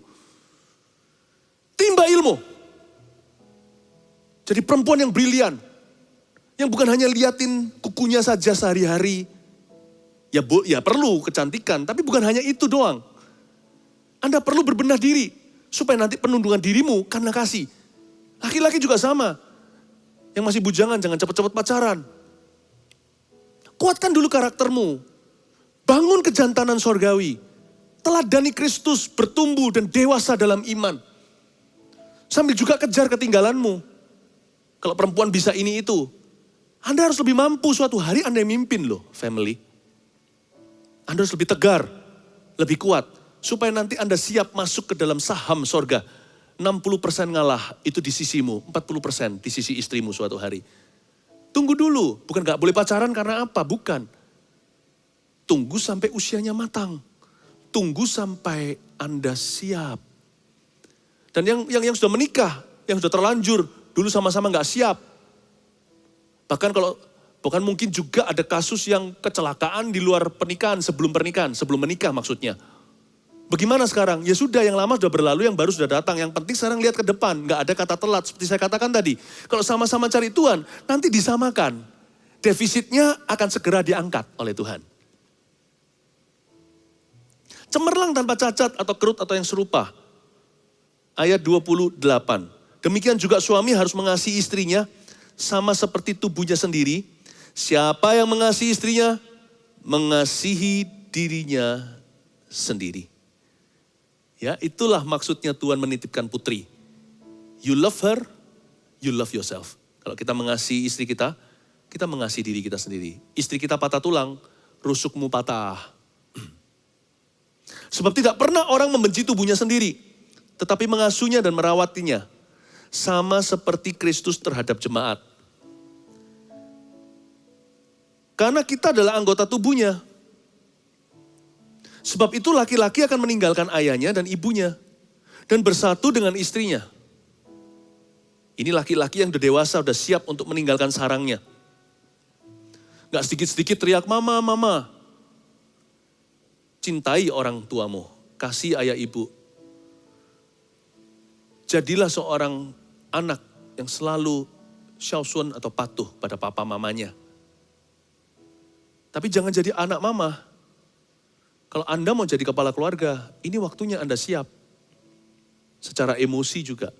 Timba ilmu. Jadi perempuan yang brilian. Yang bukan hanya liatin kukunya saja sehari-hari. Ya perlu kecantikan, tapi bukan hanya itu doang. Anda perlu berbenah diri. Supaya nanti penundungan dirimu karena kasih. Laki-laki juga sama. Yang masih bujangan jangan cepat-cepat pacaran. Kuatkan dulu karaktermu. Bangun kejantanan sorgawi. Teladani Kristus bertumbuh dan dewasa dalam iman. Sambil juga kejar ketinggalanmu. Kalau perempuan bisa ini itu. Anda harus lebih mampu, suatu hari Anda yang mimpin loh, family. Anda harus lebih tegar, lebih kuat. Supaya nanti Anda siap masuk ke dalam saham sorga. 60% ngalah, itu di sisimu. 40% di sisi istrimu suatu hari. Tunggu dulu, bukan gak boleh pacaran karena apa? Bukan. Tunggu sampai usianya matang. Tunggu sampai Anda siap. Dan yang sudah menikah, yang sudah terlanjur, dulu sama-sama gak siap. Bahkan mungkin juga ada kasus yang kecelakaan di luar pernikahan, sebelum menikah maksudnya. Bagaimana sekarang? Ya sudah, yang lama sudah berlalu, yang baru sudah datang. Yang penting sekarang lihat ke depan, gak ada kata telat. Seperti saya katakan tadi, kalau sama-sama cari Tuhan, nanti disamakan. Defisitnya akan segera diangkat oleh Tuhan. Cemerlang tanpa cacat atau kerut atau yang serupa. Ayat 28. Demikian juga suami harus mengasihi istrinya, sama seperti tubuhnya sendiri. Siapa yang mengasihi istrinya, mengasihi dirinya sendiri. Ya, itulah maksudnya Tuhan menitipkan putri. You love her, you love yourself. Kalau kita mengasihi istri kita mengasihi diri kita sendiri. Istri kita patah tulang, rusukmu patah. Sebab tidak pernah orang membenci tubuhnya sendiri, tetapi mengasuhnya dan merawatinya. Sama seperti Kristus terhadap jemaat. Karena kita adalah anggota tubuhnya. Sebab itu laki-laki akan meninggalkan ayahnya dan ibunya. Dan bersatu dengan istrinya. Ini laki-laki yang sudah dewasa, sudah siap untuk meninggalkan sarangnya. Gak sedikit-sedikit teriak, mama, mama. Cintai orang tuamu, kasih ayah ibu. Jadilah seorang anak yang selalu syausun atau patuh pada papa mamanya. Tapi jangan jadi anak mama. Kalau Anda mau jadi kepala keluarga, ini waktunya Anda siap. Secara emosi juga.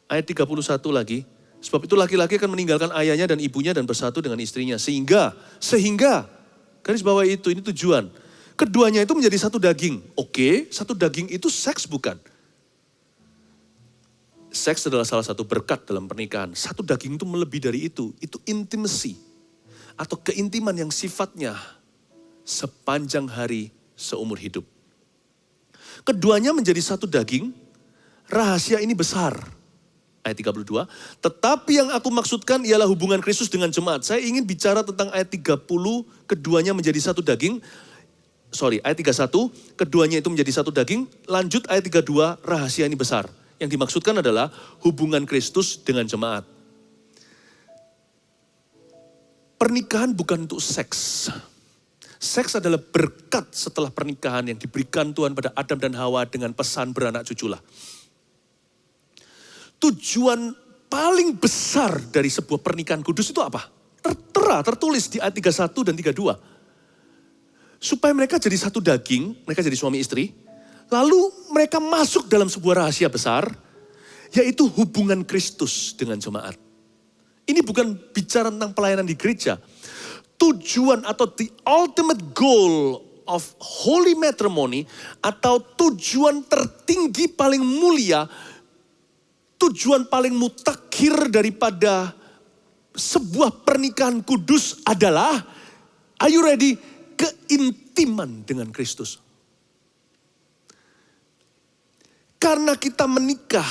Ayat 31 lagi. Sebab itu laki-laki akan meninggalkan ayahnya dan ibunya dan bersatu dengan istrinya. Sehingga, garis bawah itu, ini tujuan. Keduanya itu menjadi satu daging. Oke, satu daging itu seks bukan? Seks adalah salah satu berkat dalam pernikahan. Satu daging itu melebihi dari itu. Itu intimacy. Atau keintiman yang sifatnya sepanjang hari seumur hidup. Keduanya menjadi satu daging. Rahasia ini besar. Ayat 32. Tetapi yang aku maksudkan ialah hubungan Kristus dengan jemaat. Saya ingin bicara tentang ayat 30. Keduanya menjadi satu daging. Ayat 31. Keduanya itu menjadi satu daging. Lanjut ayat 32. Rahasia ini besar. Yang dimaksudkan adalah hubungan Kristus dengan jemaat. Pernikahan bukan untuk seks. Seks adalah berkat setelah pernikahan yang diberikan Tuhan pada Adam dan Hawa dengan pesan beranak cuculah. Tujuan paling besar dari sebuah pernikahan kudus itu apa? Tertulis di ayat 31 dan 32. Supaya mereka jadi satu daging, mereka jadi suami istri. Lalu mereka masuk dalam sebuah rahasia besar, yaitu hubungan Kristus dengan jemaat. Ini bukan bicara tentang pelayanan di gereja. Tujuan atau the ultimate goal of holy matrimony, atau tujuan tertinggi paling mulia, tujuan paling mutakhir daripada sebuah pernikahan kudus adalah, are you ready? Keintiman dengan Kristus. Karena kita menikah,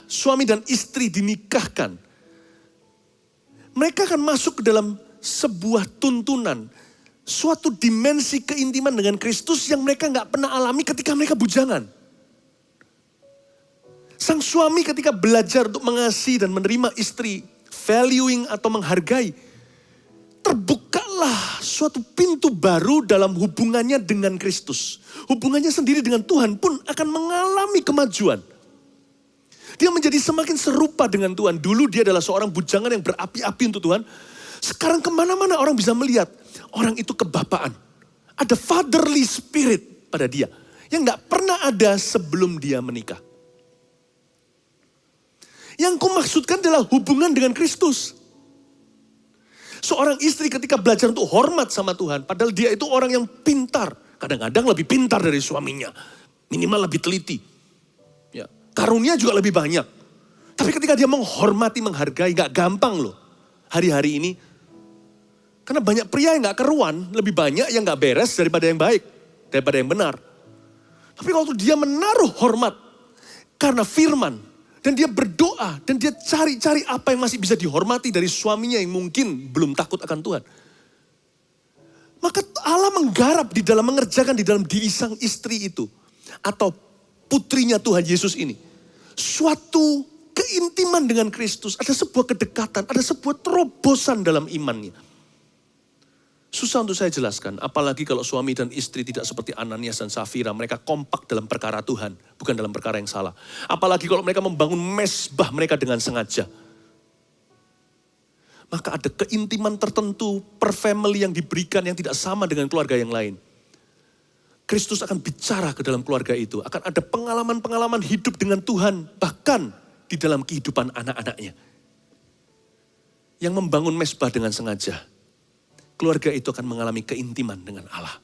suami dan istri dinikahkan, mereka akan masuk ke dalam sebuah tuntunan, suatu dimensi keintiman dengan Kristus yang mereka gak pernah alami ketika mereka bujangan. Sang suami ketika belajar untuk mengasihi dan menerima istri, valuing atau menghargai, terbukalah suatu pintu baru dalam hubungannya dengan Kristus. Hubungannya sendiri dengan Tuhan pun akan mengalami kemajuan. Dia menjadi semakin serupa dengan Tuhan. Dulu dia adalah seorang bujangan yang berapi-api untuk Tuhan. Sekarang kemana-mana orang bisa melihat orang itu kebapaan. Ada fatherly spirit pada dia. Yang gak pernah ada sebelum dia menikah. Yang kumaksudkan adalah hubungan dengan Kristus. Seorang istri ketika belajar untuk hormat sama Tuhan. Padahal dia itu orang yang pintar. Kadang-kadang lebih pintar dari suaminya. Minimal lebih teliti. Ya, karunia juga lebih banyak. Tapi ketika dia menghormati, menghargai, gak gampang loh. Hari-hari ini Karena banyak pria yang gak keruan, lebih banyak yang gak beres daripada yang baik, daripada yang benar. Tapi kalau dia menaruh hormat karena firman, dan dia berdoa, dan dia cari-cari apa yang masih bisa dihormati dari suaminya yang mungkin belum takut akan Tuhan. Maka Allah menggarap di dalam mengerjakan di dalam diri sang istri itu. Atau putrinya Tuhan Yesus ini. Suatu keintiman dengan Kristus, ada sebuah kedekatan, ada sebuah terobosan dalam imannya. Susah untuk saya jelaskan, apalagi kalau suami dan istri tidak seperti Ananias dan Safira. Mereka kompak dalam perkara Tuhan, bukan dalam perkara yang salah. Apalagi kalau mereka membangun mezbah mereka dengan sengaja. Maka ada keintiman tertentu per family yang diberikan yang tidak sama dengan keluarga yang lain. Kristus akan bicara ke dalam keluarga itu. Akan ada pengalaman-pengalaman hidup dengan Tuhan, bahkan di dalam kehidupan anak-anaknya. Yang membangun mezbah dengan sengaja. Keluarga itu akan mengalami keintiman dengan Allah.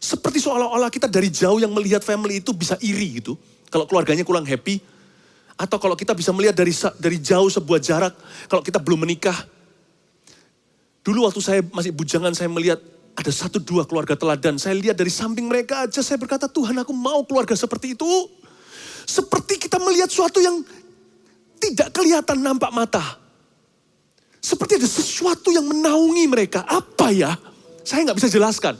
Seperti seolah-olah kita dari jauh yang melihat family itu bisa iri gitu. Kalau keluarganya kurang happy. Atau kalau kita bisa melihat dari jauh sebuah jarak. Kalau kita belum menikah. Dulu waktu saya masih bujangan saya melihat ada 1-2 keluarga teladan. Saya lihat dari samping mereka aja saya berkata, Tuhan aku mau keluarga seperti itu. Seperti kita melihat sesuatu yang tidak kelihatan nampak mata. Seperti ada sesuatu yang menaungi mereka. Apa ya? Saya gak bisa jelaskan.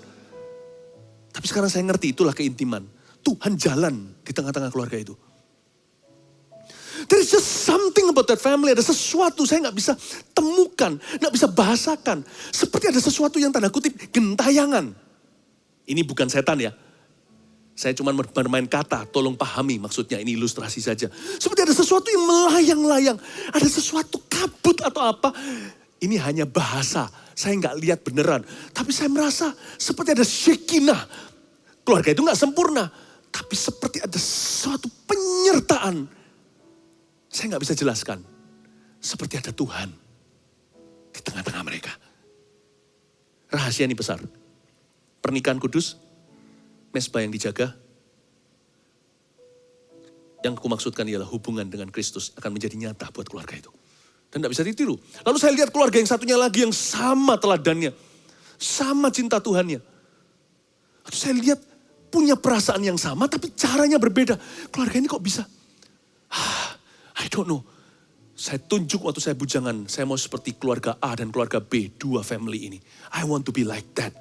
Tapi sekarang saya ngerti itulah keintiman. Tuhan jalan di tengah-tengah keluarga itu. There is just something about that family. Ada sesuatu saya gak bisa temukan. Gak bisa bahasakan. Seperti ada sesuatu yang tanda kutip gentayangan. Ini bukan setan ya. Saya cuma bermain kata, tolong pahami maksudnya, ini ilustrasi saja. Seperti ada sesuatu yang melayang-layang, ada sesuatu kabut atau apa. Ini hanya bahasa, saya nggak lihat beneran. Tapi saya merasa seperti ada Shekinah. Keluarga itu nggak sempurna, tapi seperti ada suatu penyertaan. Saya nggak bisa jelaskan. Seperti ada Tuhan di tengah-tengah mereka. Rahasia ini besar. Pernikahan kudus, mezbah yang dijaga. Yang aku maksudkan ialah hubungan dengan Kristus akan menjadi nyata buat keluarga itu. Dan tidak bisa ditiru. Lalu saya lihat keluarga yang satunya lagi yang sama teladannya. Sama cinta Tuhannya. Lalu saya lihat punya perasaan yang sama tapi caranya berbeda. Keluarga ini kok bisa? I don't know. Saya tunjuk waktu saya bujangan. Saya mau seperti keluarga A dan keluarga B. 2 family ini. I want to be like that.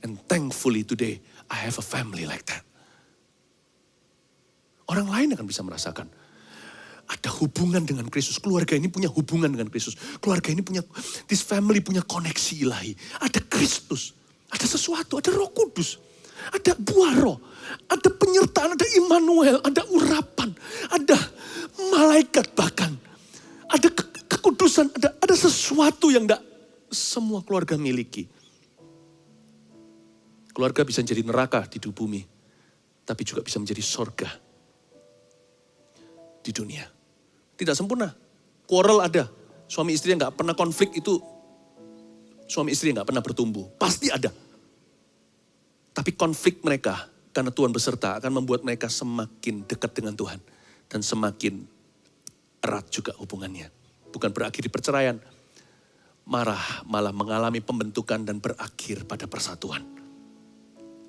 And thankfully today I have a family like that. Orang lain akan bisa merasakan. Ada hubungan dengan Kristus. Keluarga ini punya hubungan dengan Kristus. Keluarga ini punya, this family punya koneksi ilahi. Ada Kristus. Ada sesuatu, ada Roh Kudus. Ada buah roh. Ada penyertaan, ada Immanuel. Ada urapan. Ada malaikat bahkan. Ada kekudusan. Ada sesuatu yang tidak semua keluarga miliki. Keluarga bisa menjadi neraka di bumi, tapi juga bisa menjadi sorga di dunia. Tidak sempurna, quarrel ada. Suami istri yang gak pernah konflik itu, suami istri yang gak pernah bertumbuh. Pasti ada. Tapi konflik mereka, karena Tuhan beserta, akan membuat mereka semakin dekat dengan Tuhan. Dan semakin erat juga hubungannya. Bukan berakhir di perceraian, malah mengalami pembentukan dan berakhir pada persatuan.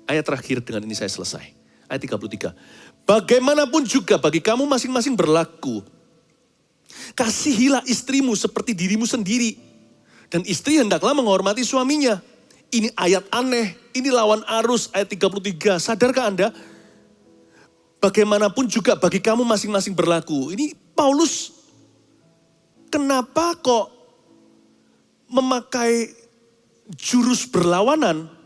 Ayat terakhir dengan ini saya selesai. Ayat 33. Bagaimanapun juga bagi kamu masing-masing berlaku. Kasihilah istrimu seperti dirimu sendiri. Dan istri hendaklah menghormati suaminya. Ini ayat aneh. Ini lawan arus ayat 33. Sadarkah Anda? Bagaimanapun juga bagi kamu masing-masing berlaku. Ini Paulus kenapa kok memakai jurus berlawanan?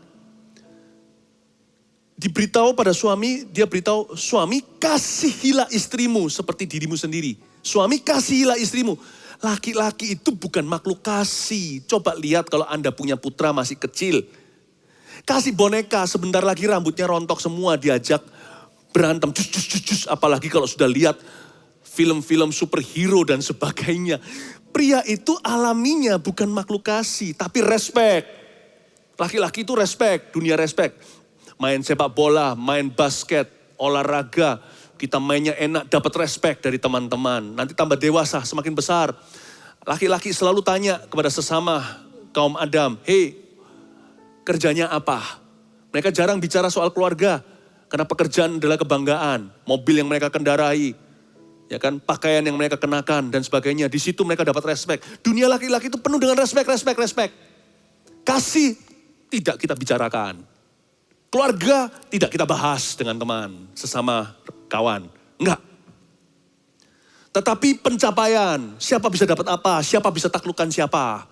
Diberitahu pada suami, dia beritahu suami kasihilah istrimu seperti dirimu sendiri. Suami kasihilah istrimu. Laki-laki itu bukan makhluk kasih. Coba lihat kalau Anda punya putra masih kecil. Kasih boneka sebentar lagi rambutnya rontok semua diajak berantem. Cus. Apalagi kalau sudah lihat film-film superhero dan sebagainya. Pria itu alaminya bukan makhluk kasih tapi respect. Laki-laki itu respect, dunia respect. Main sepak bola, main basket, olahraga. Kita mainnya enak, dapat respect dari teman-teman. Nanti tambah dewasa, semakin besar. Laki-laki selalu tanya kepada sesama kaum Adam. Hey, kerjanya apa. Mereka jarang bicara soal keluarga, karena pekerjaan adalah kebanggaan, mobil yang mereka kendarai, ya kan, pakaian yang mereka kenakan dan sebagainya. Di situ mereka dapat respek. Dunia laki-laki itu penuh dengan respek. Kasih tidak kita bicarakan. Keluarga tidak kita bahas dengan teman, sesama kawan. Enggak. Tetapi pencapaian, siapa bisa dapat apa, siapa bisa taklukkan siapa.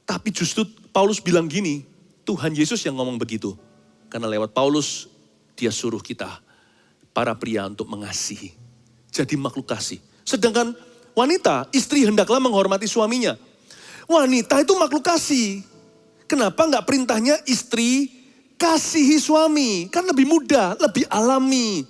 Tapi justru Paulus bilang gini, Tuhan Yesus yang ngomong begitu. Karena lewat Paulus, dia suruh kita, para pria untuk mengasihi. Jadi makhluk kasih. Sedangkan wanita, istri hendaklah menghormati suaminya. Wanita itu makhluk kasih. Kenapa enggak perintahnya istri kasihi suami? Kan lebih mudah, lebih alami.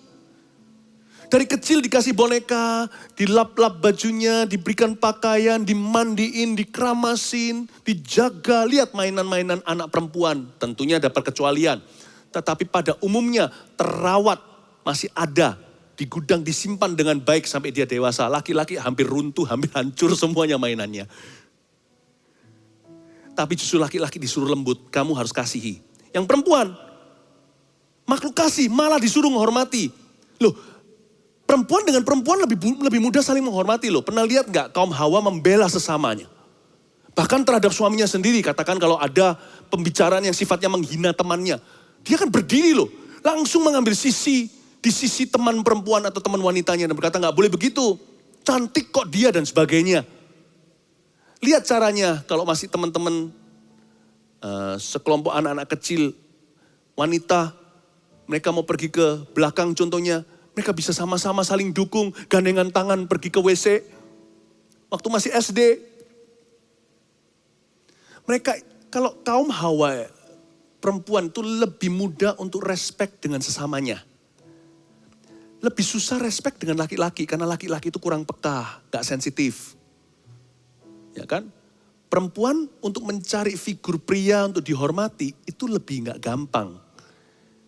Dari kecil dikasih boneka, dilap-lap bajunya, diberikan pakaian, dimandiin, dikeramasin, dijaga. Lihat mainan-mainan anak perempuan, tentunya ada perkecualian. Tetapi pada umumnya terawat, masih ada. Di gudang disimpan dengan baik sampai dia dewasa. Laki-laki hampir runtuh, hampir hancur semuanya mainannya. Tapi justru laki-laki disuruh lembut, kamu harus kasihi. Yang perempuan, makhluk kasih, malah disuruh menghormati. Loh, perempuan dengan perempuan lebih mudah saling menghormati loh. Pernah lihat nggak kaum Hawa membela sesamanya? Bahkan terhadap suaminya sendiri, katakan kalau ada pembicaraan yang sifatnya menghina temannya. Dia kan berdiri loh, langsung mengambil sisi, di sisi teman perempuan atau teman wanitanya. Dan berkata nggak boleh begitu, cantik kok dia dan sebagainya. Lihat caranya kalau masih teman-teman sekelompok anak-anak kecil, wanita, mereka mau pergi ke belakang contohnya, mereka bisa sama-sama saling dukung, gandengan tangan pergi ke WC. Waktu masih SD. Mereka, kalau kaum Hawa, perempuan itu lebih mudah untuk respect dengan sesamanya. Lebih susah respect dengan laki-laki, karena laki-laki itu kurang peka, gak sensitif. Ya kan? Perempuan untuk mencari figur pria untuk dihormati, itu lebih gak gampang.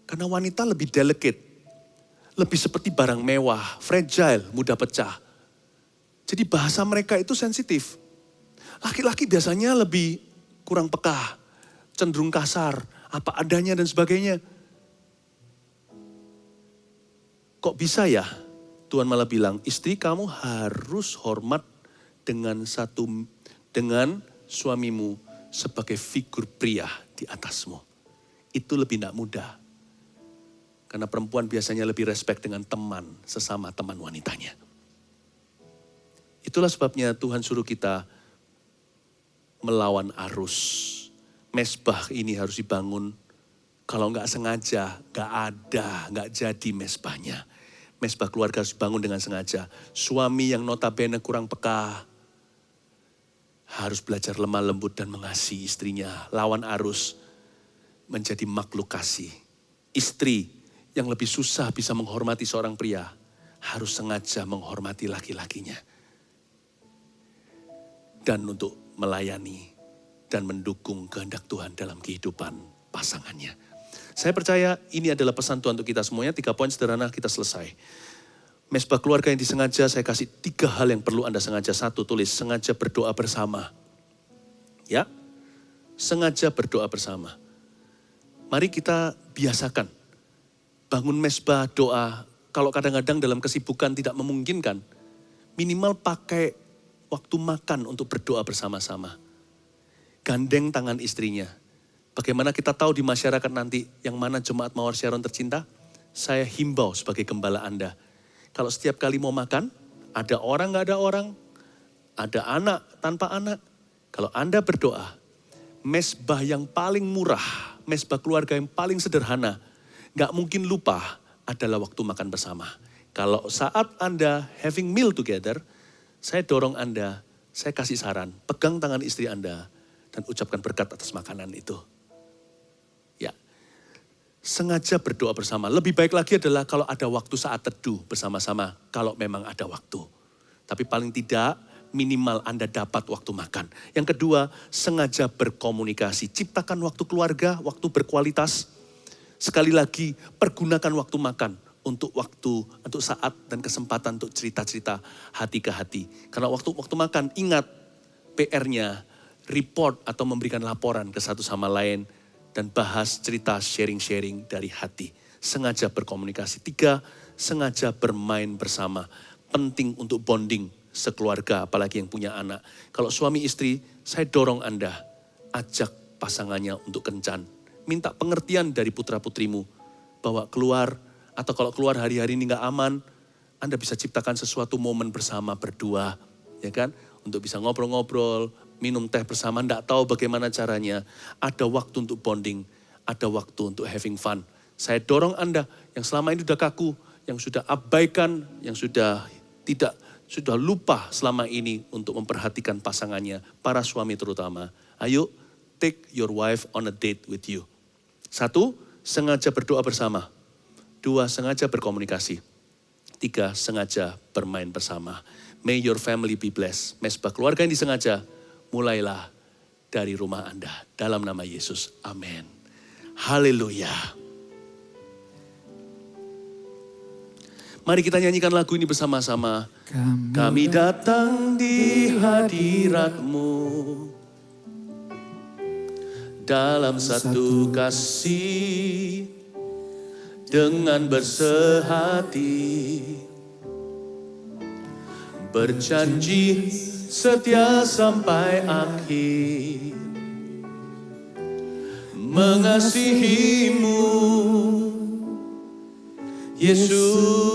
Karena wanita lebih delicate. Lebih seperti barang mewah, fragile, mudah pecah. Jadi bahasa mereka itu sensitif. Laki-laki biasanya lebih kurang peka, cenderung kasar, apa adanya dan sebagainya. Kok bisa ya? Tuhan malah bilang, istri kamu harus hormat dengan suamimu sebagai figur pria di atasmu. Itu lebih tidak mudah. Karena perempuan biasanya lebih respect dengan teman, sesama teman wanitanya. Itulah sebabnya Tuhan suruh kita melawan arus. Mesbah ini harus dibangun. Kalau nggak sengaja, nggak jadi mesbahnya. Mesbah keluarga harus dibangun dengan sengaja. Suami yang notabene kurang peka, harus belajar lemah lembut dan mengasihi istrinya. Lawan arus, menjadi makhluk kasih. Istri yang lebih susah bisa menghormati seorang pria, harus sengaja menghormati laki-lakinya. Dan untuk melayani dan mendukung kehendak Tuhan dalam kehidupan pasangannya. Saya percaya ini adalah pesan Tuhan untuk kita semuanya. 3 poin sederhana kita selesai. Mesbah keluarga yang disengaja, saya kasih 3 hal yang perlu Anda sengaja. 1, tulis, sengaja berdoa bersama. Ya, sengaja berdoa bersama. Mari kita biasakan. Bangun mesbah doa, kalau kadang-kadang dalam kesibukan tidak memungkinkan, minimal pakai waktu makan untuk berdoa bersama-sama. Gandeng tangan istrinya. Bagaimana kita tahu di masyarakat nanti yang mana jemaat Mawar Sharon tercinta? Saya himbau sebagai gembala Anda. Kalau setiap kali mau makan, ada orang gak ada orang, ada anak tanpa anak. Kalau Anda berdoa, mesbah yang paling murah, mesbah keluarga yang paling sederhana, gak mungkin lupa adalah waktu makan bersama. Kalau saat Anda having meal together, saya dorong Anda, saya kasih saran, pegang tangan istri Anda dan ucapkan berkat atas makanan itu. Ya, sengaja berdoa bersama. Lebih baik lagi adalah kalau ada waktu saat teduh bersama-sama, kalau memang ada waktu. Tapi paling tidak minimal Anda dapat waktu makan. Yang kedua, sengaja berkomunikasi. Ciptakan waktu keluarga, waktu berkualitas. Sekali lagi, pergunakan waktu makan untuk saat dan kesempatan untuk cerita-cerita hati ke hati. Karena waktu makan, ingat PR-nya, report atau memberikan laporan ke satu sama lain dan bahas cerita sharing-sharing dari hati. Sengaja berkomunikasi. 3, sengaja bermain bersama. Penting untuk bonding sekeluarga, apalagi yang punya anak. Kalau suami istri, saya dorong Anda, ajak pasangannya untuk kencan. Minta pengertian dari putra-putrimu, bahwa keluar, atau kalau keluar hari-hari ini gak aman, Anda bisa ciptakan sesuatu momen bersama berdua, ya kan? Untuk bisa ngobrol-ngobrol, minum teh bersama, gak tahu bagaimana caranya. Ada waktu untuk bonding, ada waktu untuk having fun. Saya dorong Anda yang selama ini sudah kaku, yang sudah abaikan, yang sudah lupa selama ini untuk memperhatikan pasangannya, para suami terutama. Ayo, take your wife on a date with you. 1, sengaja berdoa bersama. 2, sengaja berkomunikasi. 3, sengaja bermain bersama. May your family be blessed. Mesbah keluarga yang disengaja, mulailah dari rumah Anda. Dalam nama Yesus, amin. Haleluya. Mari kita nyanyikan lagu ini bersama-sama. Kami datang di hadirat-Mu dalam satu kasih dengan bersehati, berjanji setia sampai akhir, mengasihi-Mu Yesus.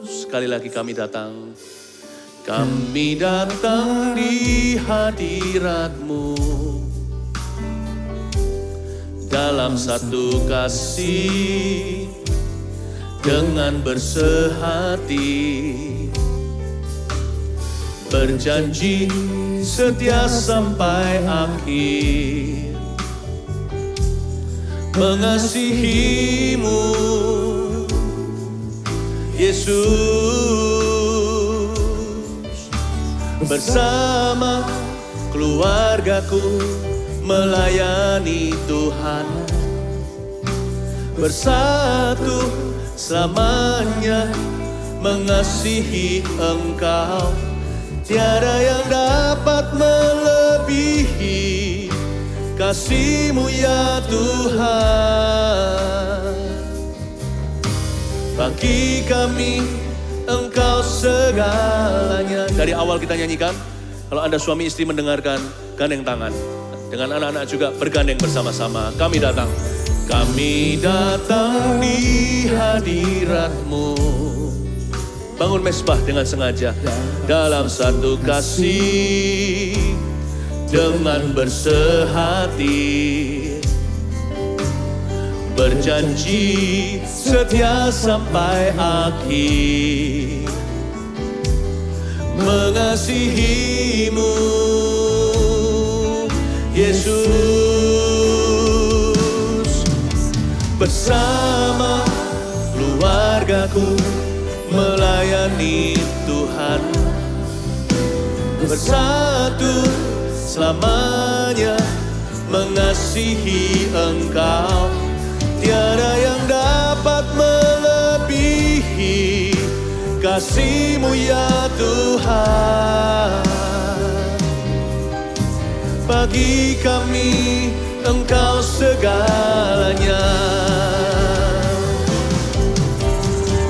Sekali lagi kami datang di hadirat-Mu dalam satu kasih dengan bersehati, berjanji setia sampai akhir, mengasihi-Mu Yesus. Bersama keluargaku melayani Tuhan, bersatu selamanya mengasihi Engkau. Tiada yang dapat melebihi kasih-Mu ya Tuhan. Bagi kami Engkau segalanya. Dari awal kita nyanyikan, kalau Anda suami istri mendengarkan, gandeng tangan. Dengan anak-anak juga bergandeng bersama-sama. Kami datang di hadirat-Mu. Bangun mesbah dengan sengaja dalam satu kasih dengan bersehati, berjanji setia sampai akhir, mengasihi-Mu Yesus. Bersama keluargaku melayani Tuhan, bersatu selamanya mengasihi Engkau. Tiada yang dapat melebihi kasih-Mu ya Tuhan. Bagi kami Engkau segalanya.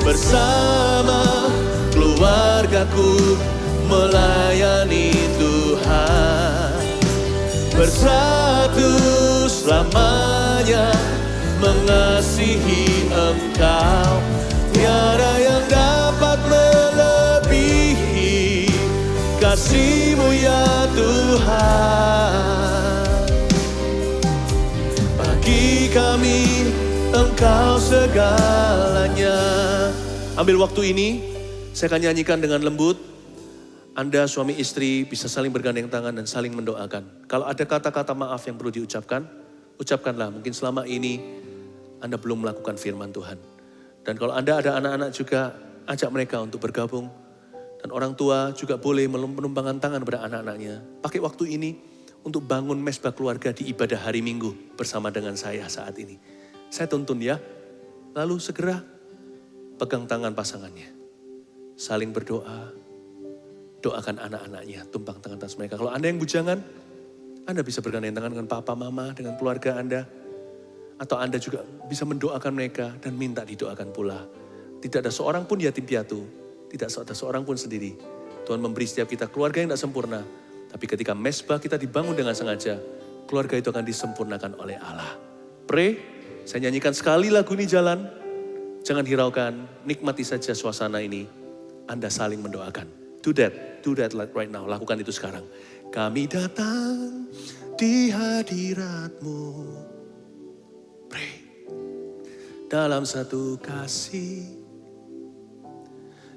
Bersama keluargaku melayani Tuhan, bersatu selamanya mengasihi Engkau. Tiada yang dapat melebihi kasih-Mu ya Tuhan. Bagi kami Engkau segalanya. Ambil waktu ini, saya akan nyanyikan dengan lembut. Anda suami istri bisa saling bergandeng tangan dan saling mendoakan. Kalau ada kata-kata maaf yang perlu diucapkan, ucapkanlah. Mungkin selama ini Anda belum melakukan firman Tuhan. Dan kalau Anda ada anak-anak juga, ajak mereka untuk bergabung. Dan orang tua juga boleh menumpangkan tangan pada anak-anaknya. Pakai waktu ini untuk bangun mesbah keluarga di ibadah hari Minggu bersama dengan saya saat ini. Saya tuntun ya. Lalu segera pegang tangan pasangannya. Saling berdoa. Doakan anak-anaknya, tumpang tangan atas mereka. Kalau Anda yang bujangan, Anda bisa bergandeng tangan dengan papa, mama, dengan keluarga Anda. Atau Anda juga bisa mendoakan mereka dan minta didoakan pula. Tidak ada seorang pun yatim piatu. Tidak ada seorang pun sendiri. Tuhan memberi setiap kita keluarga yang tidak sempurna. Tapi ketika mesbah kita dibangun dengan sengaja, keluarga itu akan disempurnakan oleh Allah. Pray, saya nyanyikan sekali lagu ini jalan. Jangan hiraukan, nikmati saja suasana ini. Anda saling mendoakan. Do that right now. Lakukan itu sekarang. Kami datang di hadirat-Mu. Pray. Dalam satu kasih,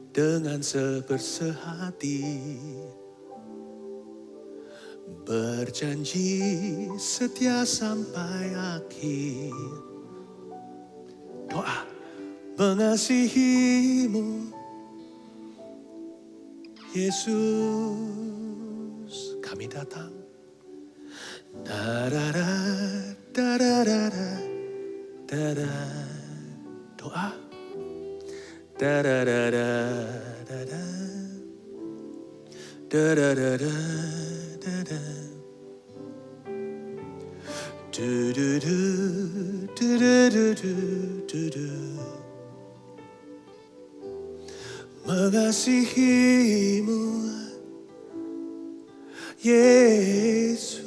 dengan sebersehati, berjanji setia sampai akhir. Doa, mengasihi-Mu, Yesus, kami datang. Da-da-da, da-da-da-da, da-da. Doa. Da-da-da-da, da-da. Da-da-da-da, da-da. Du-du-du, du-du-du-du-du-du. Mengasihi-Mu, Yesus,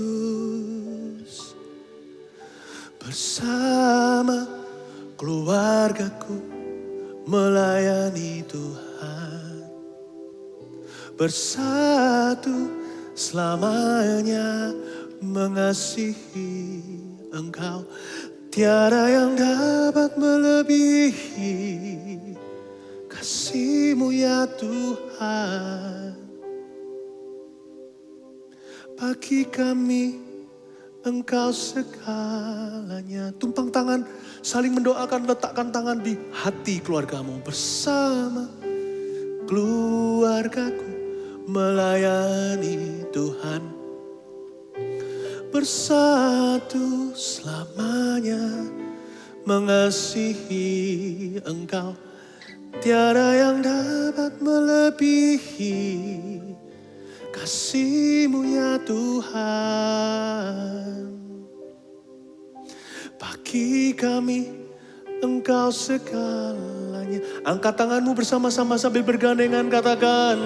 bersama keluargaku melayani Tuhan, bersatu selamanya mengasihi Engkau. Tiada yang dapat melebihi kasih-Mu ya Tuhan. Bagi kami Engkau segalanya. Tumpang tangan, saling mendoakan, letakkan tangan di hati keluargamu. Bersama keluargaku melayani Tuhan. Bersatu selamanya mengasihi Engkau. Tiada yang dapat melebihi kasih-Mu ya Tuhan. Bagi kami Engkau segalanya. Angkat tanganmu bersama-sama sambil bergandengan, katakan,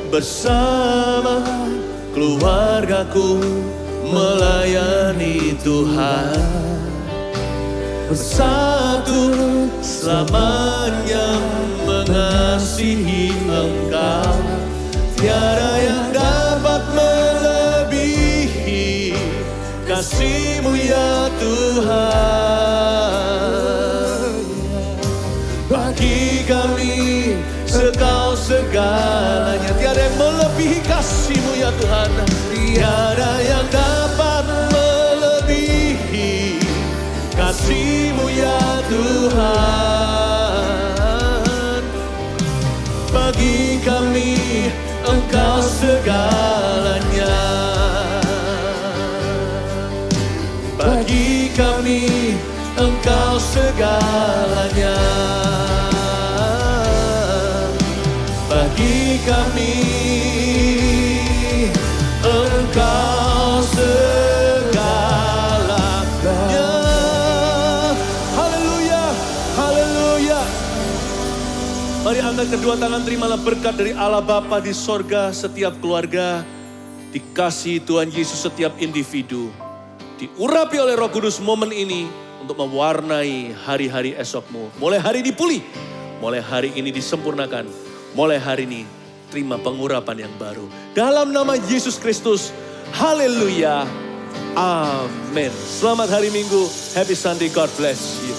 bersama keluargaku melayani Tuhan. Bersatu selamanya mengasihi Engkau. Tiada yang dapat melebihi kasih-Mu ya Tuhan. Bagi kami Engkau segalanya. Tiada yang melebihi kasih-Mu ya Tuhan. Tiada yang dapat melebihi kasih-Mu ya Tuhan. Bagi kami Engkau segalanya. Bagi kami Engkau segalanya. Bagi kami Engkau segalanya. Haleluya, haleluya. Mari angkat kedua tangan, terimalah berkat dari Allah Bapa di sorga. Setiap keluarga dikasihi Tuhan Yesus, setiap individu diurapi oleh Roh Kudus momen ini untuk mewarnai hari-hari esokmu. Mulai hari ini pulih, mulai hari ini disempurnakan, mulai hari ini terima pengurapan yang baru. Dalam nama Yesus Kristus, haleluya, amin. Selamat hari Minggu, happy Sunday, God bless you.